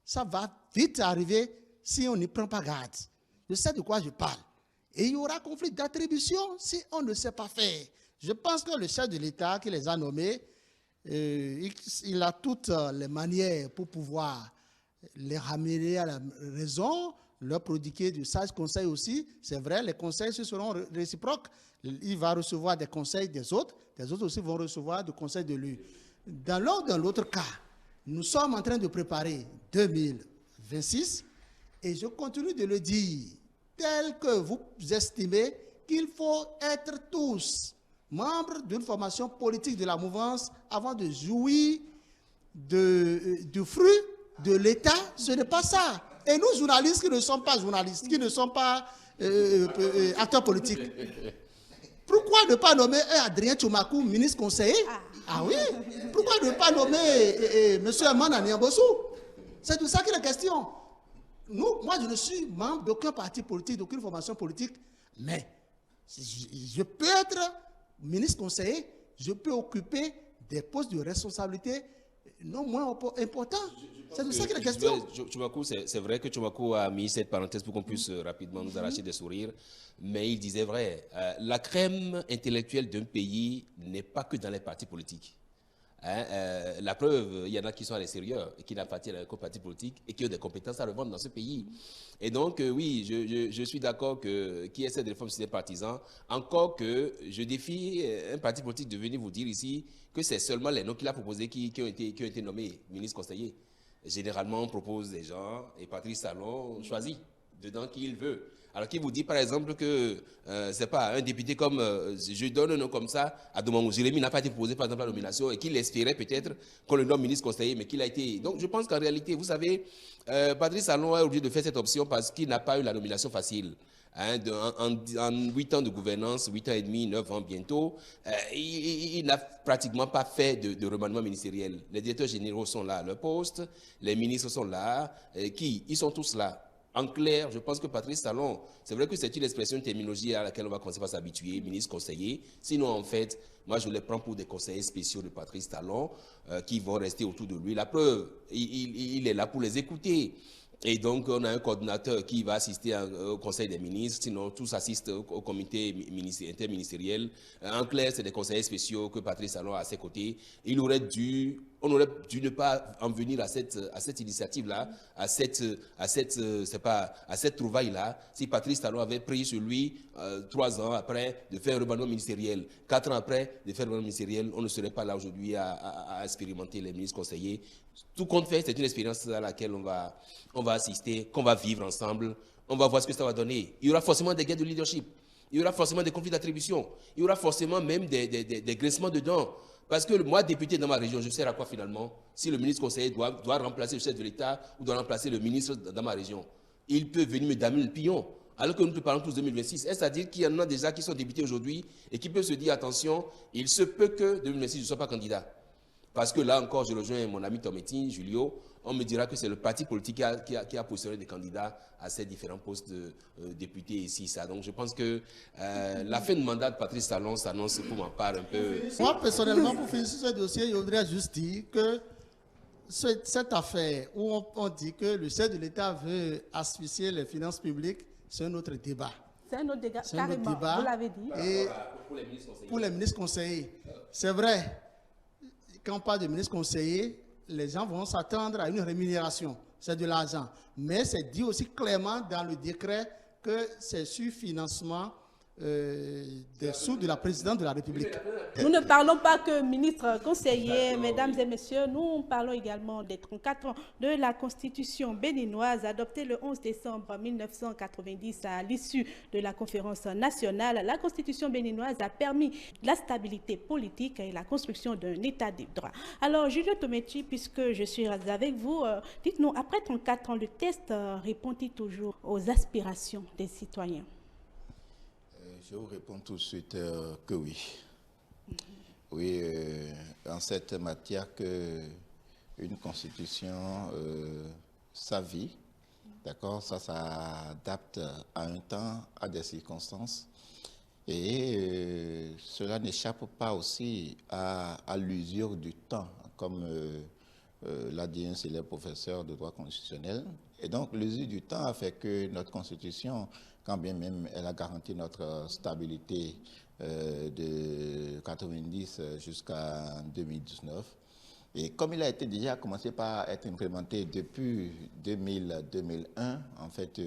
ça va vite arriver si on n'y prend pas garde. Je sais de quoi je parle. Et il y aura conflit d'attribution si on ne sait pas faire. Je pense que le chef de l'État qui les a nommés, il a toutes les manières pour pouvoir les ramener à la raison, leur prodiguer du sage conseil aussi. C'est vrai, les conseils ce seront réciproques. Il va recevoir des conseils des autres aussi vont recevoir des conseils de lui. Dans l'un ou dans l'autre cas, nous sommes en train de préparer 2026 et je continue de le dire, tel que vous estimez qu'il faut être tous membres d'une formation politique de la mouvance avant de jouir du fruit de l'État. Ce n'est pas ça. Et nous, journalistes qui ne sommes pas journalistes, qui ne sommes pas acteurs politiques, pourquoi ne pas nommer Adrien Tchomakou ministre conseiller? Ah oui. Pourquoi ne pas nommer M. Amana Niambossou? C'est de ça qu'il est question. Moi, je ne suis membre d'aucun parti politique, d'aucune formation politique, mais je peux être ministre conseiller, je peux occuper des postes de responsabilité non moins importants. C'est de ça qu'il est question. C'est vrai que Tchomakou a mis cette parenthèse pour qu'on puisse rapidement nous arracher des sourires, mais il disait vrai, la crème intellectuelle d'un pays n'est pas que dans les partis politiques. La preuve, il y en a qui sont à l'extérieur et qui n'appartiennent à aucun parti politique et qui ont des compétences à revendre dans ce pays. Et donc, oui, je suis d'accord qu'il y ait cette réforme sur les partisans, encore que je défie un parti politique de venir vous dire ici que c'est seulement les noms qu'il a proposés qui ont été nommés ministres conseillers. Généralement, on propose des gens et Patrice Talon choisit dedans qui il veut. Alors qu'il vous dit par exemple que c'est pas un député comme, je donne un nom comme ça, à Domangou Jérémy n'a pas été proposé par exemple à la nomination et qu'il espérait peut-être qu'on le nomme ministre conseiller, mais qu'il a été. Donc je pense qu'en réalité, vous savez, Patrice Talon est obligé de faire cette option parce qu'il n'a pas eu la nomination facile. En 8 ans de gouvernance, 8 ans et demi, 9 ans bientôt, il n'a pratiquement pas fait de remaniement ministériel. Les directeurs généraux sont là à leur poste, les ministres sont là, ils sont tous là. En clair, je pense que Patrice Talon, c'est vrai que c'est une expression, une terminologie à laquelle on va commencer par s'habituer, ministre conseiller. Sinon, en fait, moi, je les prends pour des conseillers spéciaux de Patrice Talon qui vont rester autour de lui. La preuve, il est là pour les écouter. Et donc, on a un coordinateur qui va assister au Conseil des ministres, sinon tous assistent au comité interministériel. En clair, c'est des conseillers spéciaux que Patrice Talon a à ses côtés. On aurait dû ne pas en venir à cette initiative-là, à cette trouvaille-là, si Patrice Talon avait pris sur lui 3 ans après de faire un remaniement ministériel, 4 ans après de faire un remaniement ministériel, on ne serait pas là aujourd'hui à expérimenter les ministres conseillers. Tout compte fait, c'est une expérience à laquelle on va assister, qu'on va vivre ensemble, on va voir ce que ça va donner. Il y aura forcément des guerres de leadership, il y aura forcément des conflits d'attribution, il y aura forcément même des graissements de dents. Parce que moi, député dans ma région, je sais à quoi finalement, si le ministre conseiller doit remplacer le chef de l'État ou doit remplacer le ministre dans ma région. Il peut venir me damer le pion, alors que nous parlons tous de 2026. Est-ce à dire qu'il y en a déjà qui sont députés aujourd'hui et qui peuvent se dire, attention, il se peut que 2026, je ne sois pas candidat. Parce que là encore, je rejoins mon ami Tometin, Julio, on me dira que c'est le parti politique qui a positionné des candidats à ces différents postes de députés ici. Ça. Donc je pense que la fin de mandat de Patrice Talon s'annonce pour ma part un peu... Moi, personnellement, pour finir sur ce dossier, je voudrais juste dire que cette affaire où on dit que le chef de l'État veut asphyxier les finances publiques, c'est un autre débat. C'est un autre débat, carrément, vous l'avez dit. Et pour les ministres conseillers, c'est vrai. Quand on parle de ministre conseiller, les gens vont s'attendre à une rémunération. C'est de l'argent. Mais c'est dit aussi clairement dans le décret que c'est sur financement des sous de la présidente de la République. Nous ne parlons pas que ministre conseiller, mesdames et messieurs, nous parlons également des 34 ans de la Constitution béninoise adoptée le 11 décembre 1990 à l'issue de la conférence nationale. La Constitution béninoise a permis la stabilité politique et la construction d'un État de droit. Alors, Julio Tomechi, puisque je suis avec vous, dites-nous, après 34 ans, le test répond-il toujours aux aspirations des citoyens? Je vous réponds tout de suite que oui. Oui, en cette matière qu'une constitution, sa vie, d'accord, ça s'adapte à un temps, à des circonstances, et cela n'échappe pas aussi à l'usure du temps, comme l'a dit un célèbre professeur de droit constitutionnel. Et donc, l'usure du temps a fait que notre constitution, quand bien même elle a garanti notre stabilité de 90 jusqu'à 2019, Et comme il a été déjà commencé par être implémenté depuis 2000-2001, en fait,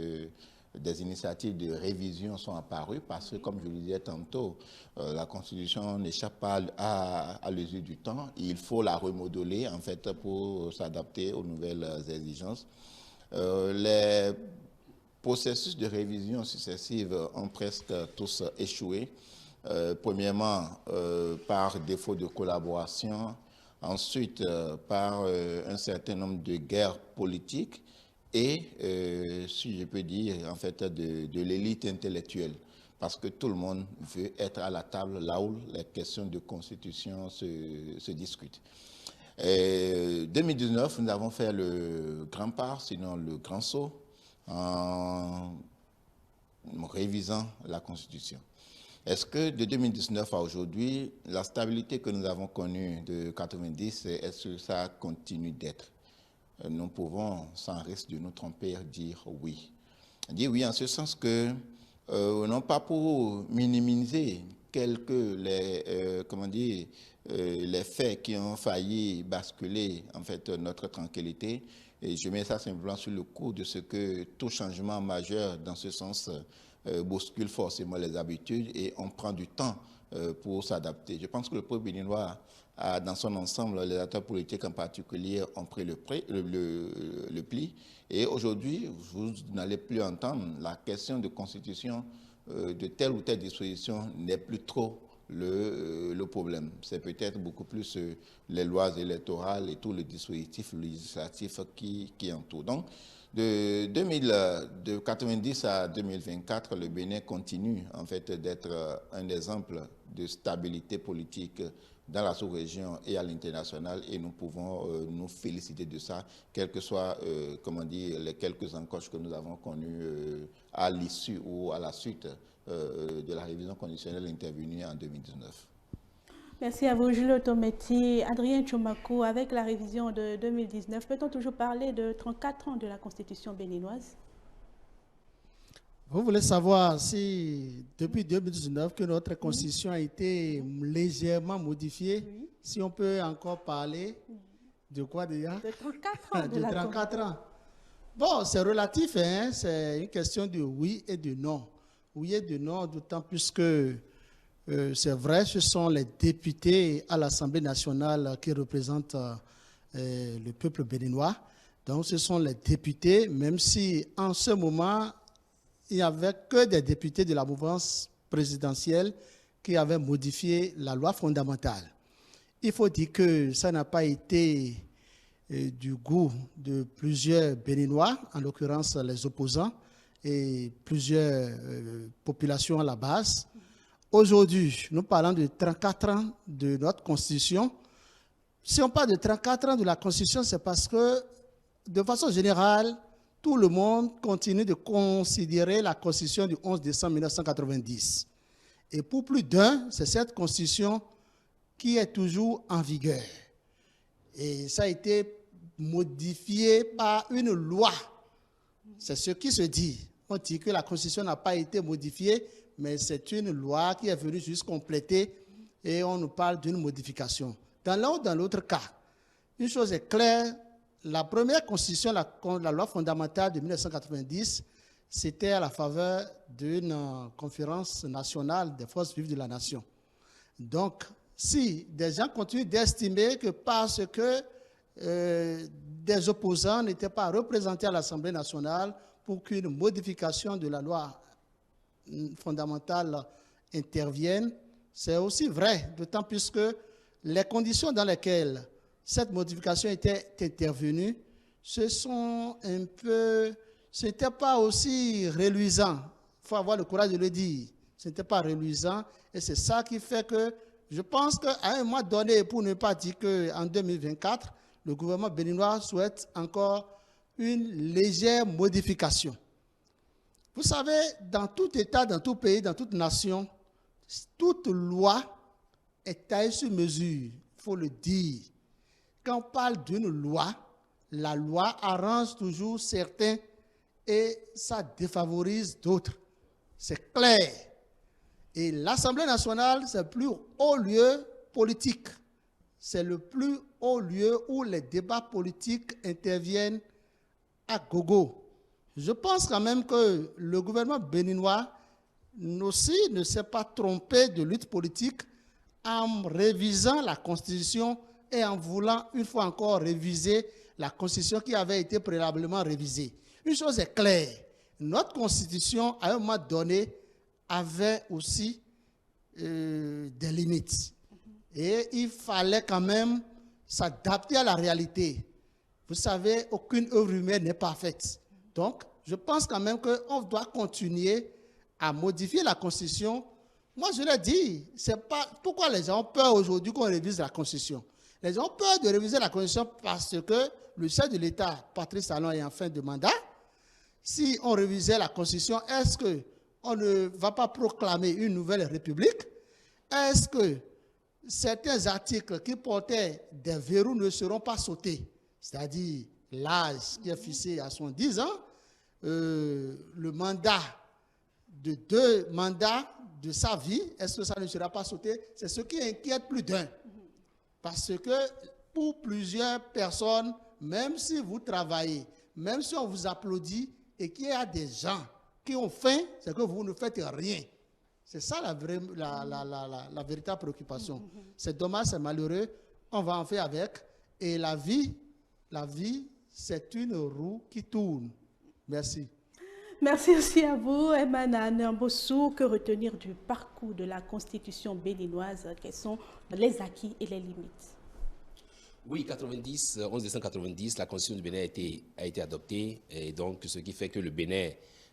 des initiatives de révision sont apparues parce que, comme je le disais tantôt, la Constitution n'échappe pas à l'usure du temps. Il faut la remodeler, en fait, pour s'adapter aux nouvelles exigences. Les processus de révision successive ont presque tous échoué. Premièrement, par défaut de collaboration, ensuite par un certain nombre de guerres politiques et, si je peux dire, en fait, de l'élite intellectuelle. Parce que tout le monde veut être à la table là où les questions de constitution se discutent. En 2019, nous avons fait le grand pas, sinon le grand saut, en révisant la Constitution. Est-ce que de 2019 à aujourd'hui, la stabilité que nous avons connue de 90, est-ce que ça continue d'être? Nous pouvons, sans risque de nous tromper, dire oui. Dire oui en ce sens que, non pas pour minimiser les faits qui ont failli basculer en fait notre tranquillité, et je mets ça simplement sur le coup de ce que tout changement majeur dans ce sens bouscule forcément les habitudes et on prend du temps pour s'adapter. Je pense que le peuple béninois, dans son ensemble, les acteurs politiques en particulier, ont pris le pli. Et aujourd'hui, vous n'allez plus entendre la question de constitution de telle ou telle disposition n'est plus trop le problème. C'est peut-être beaucoup plus les lois électorales et tout le dispositif législatif qui entoure. Donc, de 90 à 2024, le Bénin continue en fait d'être un exemple de stabilité politique dans la sous-région et à l'international et nous pouvons nous féliciter de ça, quels que soient les quelques encoches que nous avons connues à l'issue ou à la suite de la révision conditionnelle intervenue en 2019. Merci à vous, Julio Tometti. Adrien Tchomakou, avec la révision de 2019, peut-on toujours parler de 34 ans de la Constitution béninoise? Vous voulez savoir si, depuis 2019, que notre Constitution a été légèrement modifiée, si on peut encore parler de quoi déjà? De 34 ans de la 34 ans. Bon, c'est relatif, hein? C'est une question de oui et de non. Oui et de non, d'autant plus que c'est vrai, ce sont les députés à l'Assemblée nationale qui représentent le peuple béninois. Donc, ce sont les députés, même si en ce moment, il n'y avait que des députés de la mouvance présidentielle qui avaient modifié la loi fondamentale. Il faut dire que ça n'a pas été du goût de plusieurs Béninois, en l'occurrence les opposants, et plusieurs populations à la base. Aujourd'hui, nous parlons de 34 ans de notre Constitution. Si on parle de 34 ans de la Constitution, c'est parce que, de façon générale, tout le monde continue de considérer la Constitution du 11 décembre 1990. Et pour plus d'un, c'est cette Constitution qui est toujours en vigueur. Et ça a été modifié par une loi. C'est ce qui se dit. On dit que la Constitution n'a pas été modifiée, mais c'est une loi qui est venue juste compléter et on nous parle d'une modification. Dans l'un ou dans l'autre cas, une chose est claire, la première constitution, la loi fondamentale de 1990, c'était à la faveur d'une conférence nationale des forces vives de la nation. Donc, si des gens continuent d'estimer que parce que des opposants n'étaient pas représentés à l'Assemblée nationale pour qu'une modification de la loi fondamentale intervienne, c'est aussi vrai, d'autant plus que les conditions dans lesquelles cette modification était intervenue, ce n'était pas aussi reluisant. Il faut avoir le courage de le dire. Ce n'était pas reluisant et c'est ça qui fait que je pense qu'à un moment donné, pour ne pas dire qu'en 2024, le gouvernement béninois souhaite encore une légère modification. Vous savez, dans tout État, dans tout pays, dans toute nation, toute loi est taillée sur mesure, il faut le dire. Quand on parle d'une loi, la loi arrange toujours certains et ça défavorise d'autres. C'est clair. Et l'Assemblée nationale, c'est le plus haut lieu politique c'est le plus haut lieu où les débats politiques interviennent à gogo. Je pense quand même que le gouvernement béninois aussi ne s'est pas trompé de lutte politique en révisant la Constitution et en voulant une fois encore réviser la Constitution qui avait été préalablement révisée. Une chose est claire, notre Constitution, à un moment donné, avait aussi des limites. Et il fallait quand même s'adapter à la réalité. Vous savez, aucune œuvre humaine n'est parfaite. Donc, je pense quand même qu'on doit continuer à modifier la Constitution. Moi, je l'ai dit, c'est pas pourquoi les gens ont peur aujourd'hui qu'on révise la Constitution. Les gens ont peur de réviser la Constitution parce que le chef de l'État, Patrice Talon, est en fin de mandat. Si on révisait la Constitution, est-ce qu'on ne va pas proclamer une nouvelle République? Est-ce que certains articles qui portaient des verrous ne seront pas sautés? C'est-à-dire l'âge qui est fixé à 70 ans, le mandat de 2 mandats de sa vie, est-ce que ça ne sera pas sauté? C'est ce qui inquiète plus d'un. Parce que pour plusieurs personnes, même si vous travaillez, même si on vous applaudit et qu'il y a des gens qui ont faim, c'est que vous ne faites rien. C'est ça la véritable préoccupation. C'est dommage, c'est malheureux, on va en faire avec. Et la vie, c'est une roue qui tourne. Merci. Merci aussi à vous, Emmanuel Nambossou. Que retenir du parcours de la Constitution béninoise? Quels sont les acquis et les limites? Oui, 11 décembre 90, la Constitution du Bénin a été adoptée. Et donc, ce qui fait que le Bénin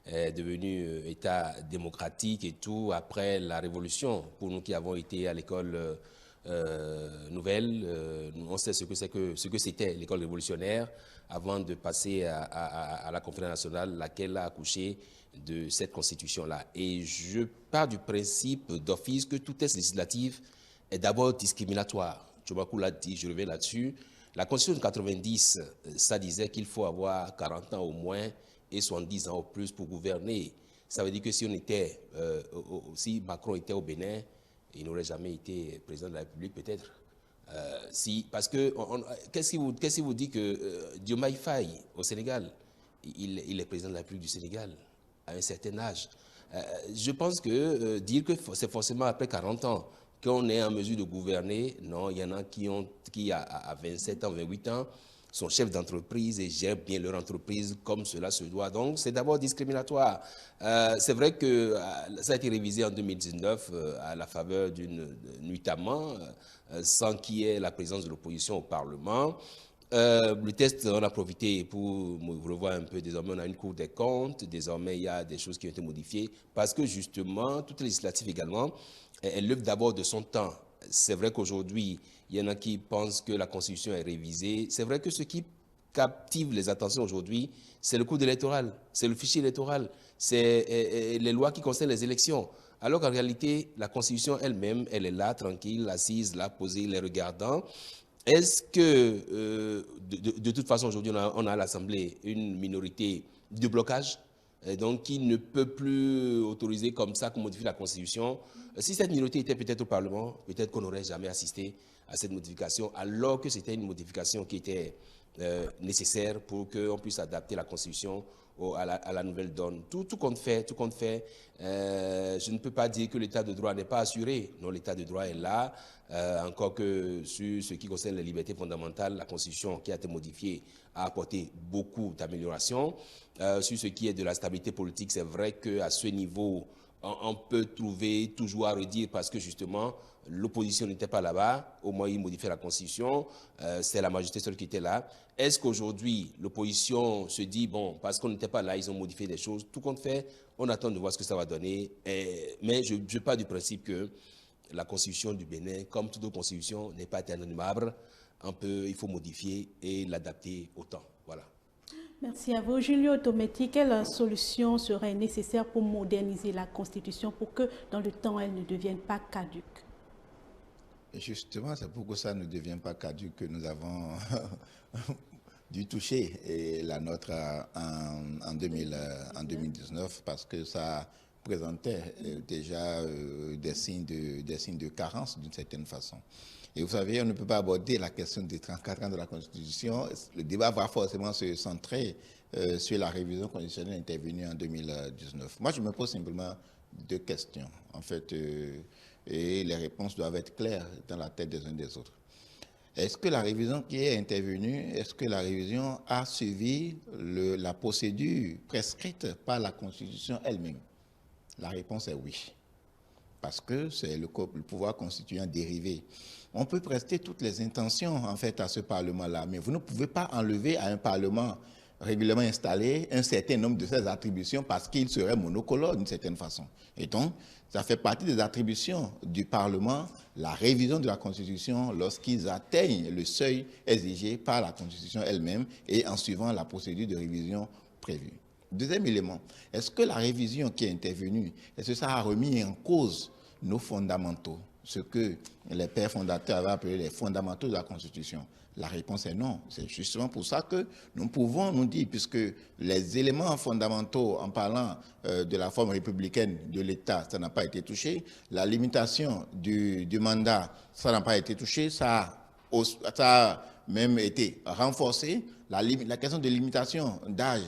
est devenu État démocratique et tout, après la Révolution. Pour nous qui avons été à l'école nouvelle, on sait ce que c'était l'école révolutionnaire avant de passer à la conférence nationale, laquelle a accouché de cette constitution-là. Et je pars du principe d'office que tout texte législatif est d'abord discriminatoire. Tchobakou l'a dit, je reviens là-dessus. La constitution de 90, ça disait qu'il faut avoir 40 ans au moins et 70 ans au plus pour gouverner. Ça veut dire que si Macron était au Bénin, il n'aurait jamais été président de la République, peut-être. Parce que, qu'est-ce qui vous dit que Diomaye Faye, au Sénégal, il est président de la République du Sénégal, à un certain âge. Je pense que dire que c'est forcément après 40 ans qu'on est en mesure de gouverner, non, il y en a qui à 27 ans, 28 ans, sont chefs d'entreprise et gèrent bien leur entreprise comme cela se doit. Donc, c'est d'abord discriminatoire. C'est vrai que ça a été révisé en 2019 à la faveur d'une nuitamment, sans qu'il y ait la présence de l'opposition au Parlement. Le test, on a profité pour revoir un peu. Désormais, on a une Cour des comptes. Désormais, il y a des choses qui ont été modifiées parce que, justement, toutes les législatives également, elles lèvent d'abord de son temps. C'est vrai qu'aujourd'hui, il y en a qui pensent que la Constitution est révisée. C'est vrai que ce qui captive les attentions aujourd'hui, c'est le code électoral, c'est le fichier électoral, c'est les lois qui concernent les élections. Alors qu'en réalité, la Constitution elle-même, elle est là, tranquille, assise, là, posée, les regardant. Est-ce que, de toute façon, aujourd'hui, on a à l'Assemblée une minorité de blocage, donc qui ne peut plus autoriser comme ça qu'on modifie la Constitution? Si cette minorité était peut-être au Parlement, peut-être qu'on n'aurait jamais assisté à cette modification, alors que c'était une modification qui était nécessaire pour qu'on puisse adapter la Constitution à la nouvelle donne. Tout compte fait, je ne peux pas dire que l'état de droit n'est pas assuré. Non, l'état de droit est là, encore que sur ce qui concerne les libertés fondamentales, la Constitution qui a été modifiée a apporté beaucoup d'améliorations. Sur ce qui est de la stabilité politique, c'est vrai qu'à ce niveau, on peut trouver toujours à redire parce que justement, l'opposition n'était pas là-bas, au moins ils modifiaient la Constitution, c'est la majorité seule qui était là. Est-ce qu'aujourd'hui, l'opposition se dit, bon, parce qu'on n'était pas là, ils ont modifié des choses, tout compte fait, on attend de voir ce que ça va donner, mais je pars du principe que la Constitution du Bénin, comme toute autre Constitution, n'est pas éternellement, il faut modifier et l'adapter au temps, voilà. Merci à vous. Julio Tometti, quelle solution serait nécessaire pour moderniser la Constitution pour que dans le temps, elle ne devienne pas caduque? Justement, c'est pour que ça ne devienne pas caduque que nous avons dû toucher la nôtre en 2019 parce que ça présentait déjà des signes de carence d'une certaine façon. Et vous savez, on ne peut pas aborder la question des 34 ans de la Constitution. Le débat va forcément se centrer sur la révision constitutionnelle intervenue en 2019. Moi, je me pose simplement deux questions, en fait, et les réponses doivent être claires dans la tête des uns des autres. Est-ce que la révision qui est intervenue, est-ce que la révision a suivi la procédure prescrite par la Constitution elle-même? La réponse est oui, parce que c'est le pouvoir constituant dérivé. On peut prester toutes les intentions, en fait, à ce Parlement-là, mais vous ne pouvez pas enlever à un Parlement régulièrement installé un certain nombre de ses attributions parce qu'il serait monocolore d'une certaine façon. Et donc, ça fait partie des attributions du Parlement, la révision de la Constitution lorsqu'ils atteignent le seuil exigé par la Constitution elle-même et en suivant la procédure de révision prévue. Deuxième élément, est-ce que la révision qui est intervenue, est-ce que ça a remis en cause nos fondamentaux, ce que les pères fondateurs avaient appelé les fondamentaux de la Constitution? La réponse est non. C'est justement pour ça que nous pouvons nous dire, puisque les éléments fondamentaux, en parlant de la forme républicaine de l'État, ça n'a pas été touché. La limitation du mandat, ça n'a pas été touché. Ça a même été renforcé. La question de limitation d'âge,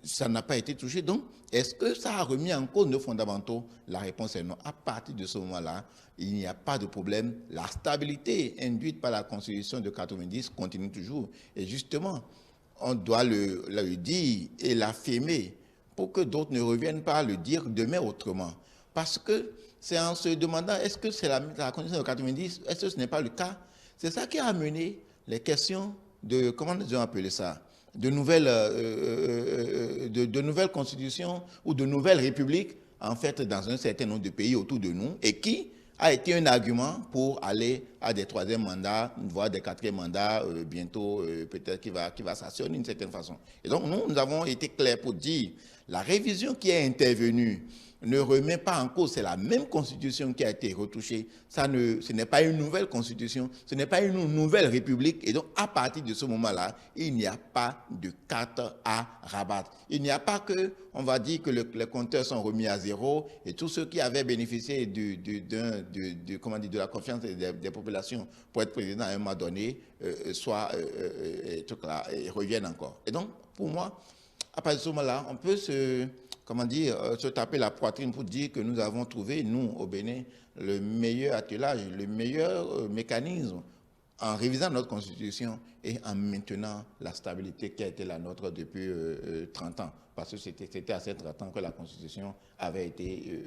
ça n'a pas été touché. Donc, est-ce que ça a remis en cause nos fondamentaux? La réponse est non. À partir de ce moment-là, il n'y a pas de problème. La stabilité induite par la Constitution de 90 continue toujours. Et justement, on doit le dire et l'affirmer pour que d'autres ne reviennent pas le dire demain autrement. Parce que c'est en se demandant, est-ce que c'est la Constitution de 90? Est-ce que ce n'est pas le cas? C'est ça qui a amené les questions de, comment nous avons appelé ça, de nouvelles constitutions ou de nouvelles républiques, en fait, dans un certain nombre de pays autour de nous, et qui a été un argument pour aller à des troisièmes mandats, voire des quatrièmes mandats, bientôt peut-être qui va s'assurer d'une certaine façon. Et donc, nous avons été clairs pour dire, la révision qui est intervenue ne remet pas en cause, c'est la même constitution qui a été retouchée. Ce n'est pas une nouvelle constitution, ce n'est pas une nouvelle république. Et donc, à partir de ce moment-là, il n'y a pas de carte à rabattre. Il n'y a pas que, on va dire que les compteurs sont remis à zéro et tous ceux qui avaient bénéficié de la confiance des populations pour être président à un moment donné, reviennent encore. Et donc, pour moi, à partir de ce moment-là, on peut se taper la poitrine pour dire que nous avons trouvé, nous, au Bénin, le meilleur attelage, le meilleur mécanisme en révisant notre Constitution et en maintenant la stabilité qui a été la nôtre depuis 30 ans. Parce que c'était à ces 30 ans que la Constitution avait été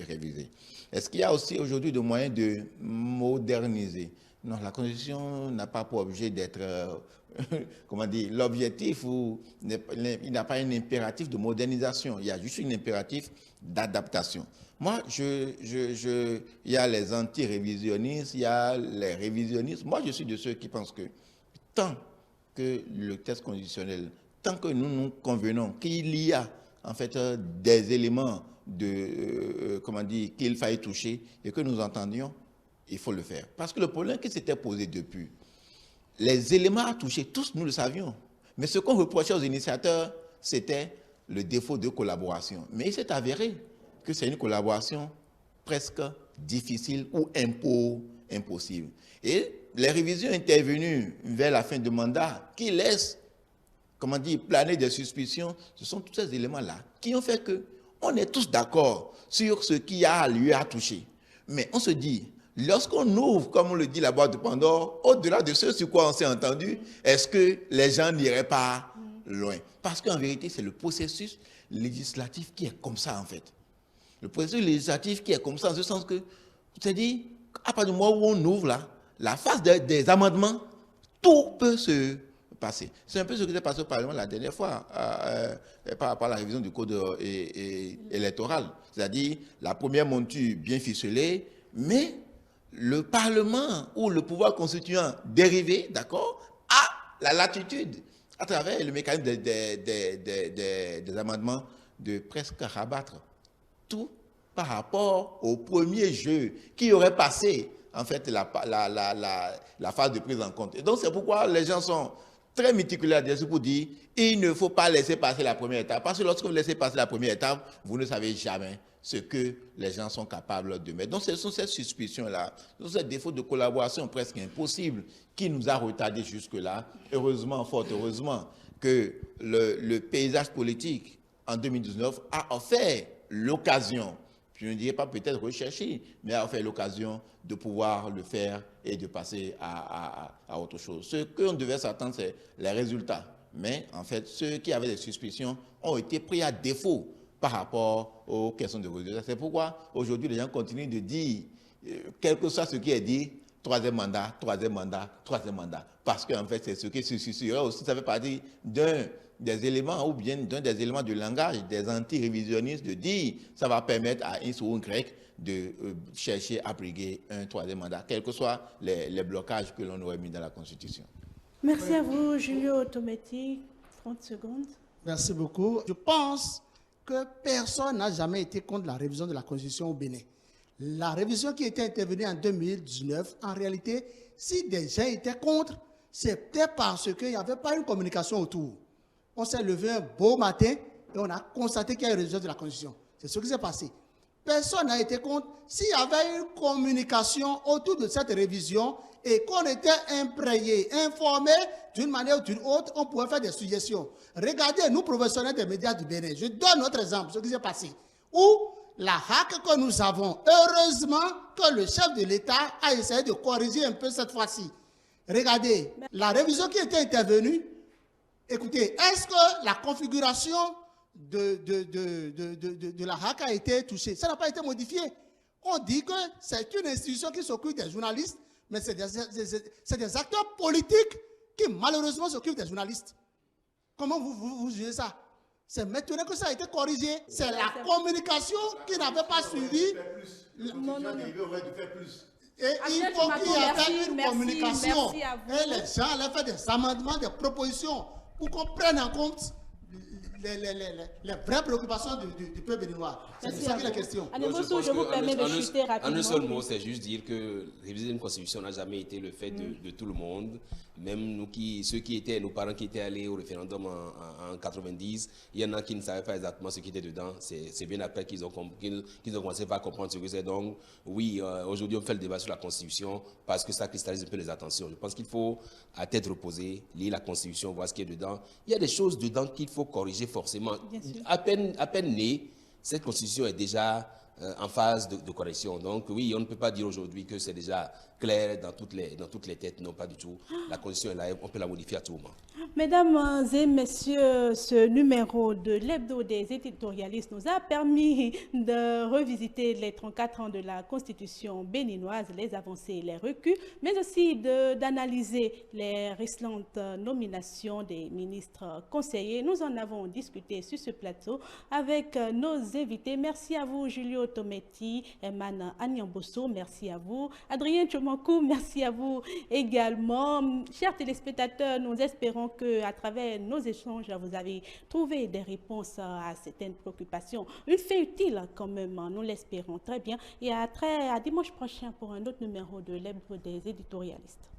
révisée. Est-ce qu'il y a aussi aujourd'hui des moyens de moderniser? Non, la Constitution n'a pas pour objet d'être, l'objectif, il n'a pas un impératif de modernisation, il y a juste un impératif d'adaptation. Moi, il y a les anti-révisionnistes, il y a les révisionnistes. Moi, je suis de ceux qui pensent que tant que le texte constitutionnel, tant que nous nous convenons qu'il y a en fait des éléments qu'il faille toucher et que nous entendions, il faut le faire. Parce que le problème qui s'était posé depuis, les éléments à toucher, tous nous le savions. Mais ce qu'on reprochait aux initiateurs, c'était le défaut de collaboration. Mais il s'est avéré que c'est une collaboration presque difficile ou impossible. Et les révisions intervenues vers la fin du mandat, qui laissent, planer des suspicions, ce sont tous ces éléments-là qui ont fait qu'on est tous d'accord sur ce qui a lieu à toucher. Mais on se dit, lorsqu'on ouvre, comme on le dit, la boîte de Pandore, au-delà de ce sur quoi on s'est entendu, est-ce que les gens n'iraient pas loin? Parce qu'en vérité, c'est le processus législatif qui est comme ça, en fait. Le processus législatif qui est comme ça, en ce sens que, c'est-à-dire, à partir du moment où on ouvre là, la phase des amendements, tout peut se passer. C'est un peu ce qui s'est passé au Parlement la dernière fois, par rapport à la révision du code électoral. C'est-à-dire, la première monture bien ficelée, mais le Parlement ou le pouvoir constituant dérivé, d'accord, a la latitude, à travers le mécanisme des amendements, de presque rabattre tout par rapport au premier jeu qui aurait passé, en fait, la phase de prise en compte. Et donc, c'est pourquoi les gens sont très méticuleux là-dessus pour dire il ne faut pas laisser passer la première étape. Parce que lorsque vous laissez passer la première étape, vous ne savez jamais ce que les gens sont capables de mettre. Donc, ce sont ces suspicions-là, ce sont ces défauts de collaboration presque impossibles qui nous a retardés jusque-là. Heureusement, fort heureusement, que le paysage politique en 2019 a offert l'occasion, je ne dirais pas peut-être rechercher, mais a offert l'occasion de pouvoir le faire et de passer à autre chose. Ce qu'on devait s'attendre, c'est les résultats. Mais en fait, ceux qui avaient des suspicions ont été pris à défaut par rapport aux questions de résultats. C'est pourquoi aujourd'hui, les gens continuent de dire, quel que soit ce qui est dit, troisième mandat, troisième mandat, troisième mandat. Parce qu'en fait, c'est ce qui se suscitera aussi. Ça fait partie d'un des éléments, ou bien d'un des éléments du langage des anti-révisionnistes de dire ça va permettre à X ou Y de chercher à briguer un troisième mandat, quels que soient les blocages que l'on aurait mis dans la Constitution. Merci à vous, Julio Tometti. 30 secondes. Merci beaucoup. Je pense que personne n'a jamais été contre la révision de la Constitution au Bénin. La révision qui était intervenue en 2019, en réalité, si des gens étaient contre, c'était parce qu'il n'y avait pas une communication autour. On s'est levé un beau matin et on a constaté qu'il y a une révision de la Constitution. C'est ce qui s'est passé. Personne n'a été contre. S'il y avait une communication autour de cette révision et qu'on était imprégné, informé d'une manière ou d'une autre, on pouvait faire des suggestions. Regardez, nous, professionnels des médias du Bénin, je donne notre exemple, ce qui s'est passé. Où la hack que nous avons, heureusement que le chef de l'État a essayé de corriger un peu cette fois-ci. Regardez, la révision qui était intervenue, écoutez, est-ce que la configuration de la hack a été touchée? Ça n'a pas été modifié. On dit que c'est une institution qui s'occupe des journalistes, mais c'est des acteurs politiques qui malheureusement s'occupent des journalistes. Comment vous jugez ça? C'est maintenant que ça a été corrigé. C'est la communication qui n'avait pas suivi. Non. Et il faut qu'il y ait une communication. Et les gens allaient faire des amendements, des propositions pour qu'on prenne en compte les vraies préoccupations du peuple béninois. C'est ça qui est la question. Je vous permets de chuter rapidement. En un seul mot, c'est juste dire que réviser une constitution n'a jamais été le fait de tout le monde. Même nous ceux qui étaient, nos parents qui étaient allés au référendum en 90, il y en a qui ne savaient pas exactement ce qui était dedans. C'est bien après qu'ils ont commencé à comprendre ce que c'est. Donc, oui, aujourd'hui, on fait le débat sur la Constitution parce que ça cristallise un peu les attentions. Je pense qu'il faut, à tête reposée, lire la Constitution, voir ce qui est dedans. Il y a des choses dedans qu'il faut corriger forcément. À peine née, cette Constitution est déjà en phase de correction. Donc oui, on ne peut pas dire aujourd'hui que c'est déjà clair dans toutes les têtes. Non, pas du tout. La Constitution est là, on peut la modifier à tout moment. Mesdames et messieurs, ce numéro de l'hebdo des éditorialistes nous a permis de revisiter les 34 ans de la Constitution béninoise, les avancées et les reculs, mais aussi d'analyser les récentes nominations des ministres conseillers. Nous en avons discuté sur ce plateau avec nos invités. Merci à vous, Julio Tometti, Emmanuel Anyambosso, merci à vous. Adrien Tchomankou, merci à vous également. Chers téléspectateurs, nous espérons qu'à travers nos échanges, vous avez trouvé des réponses à certaines préoccupations. Une fait utile quand même, nous l'espérons très bien. Et à dimanche prochain pour un autre numéro de l'hebdo des éditorialistes.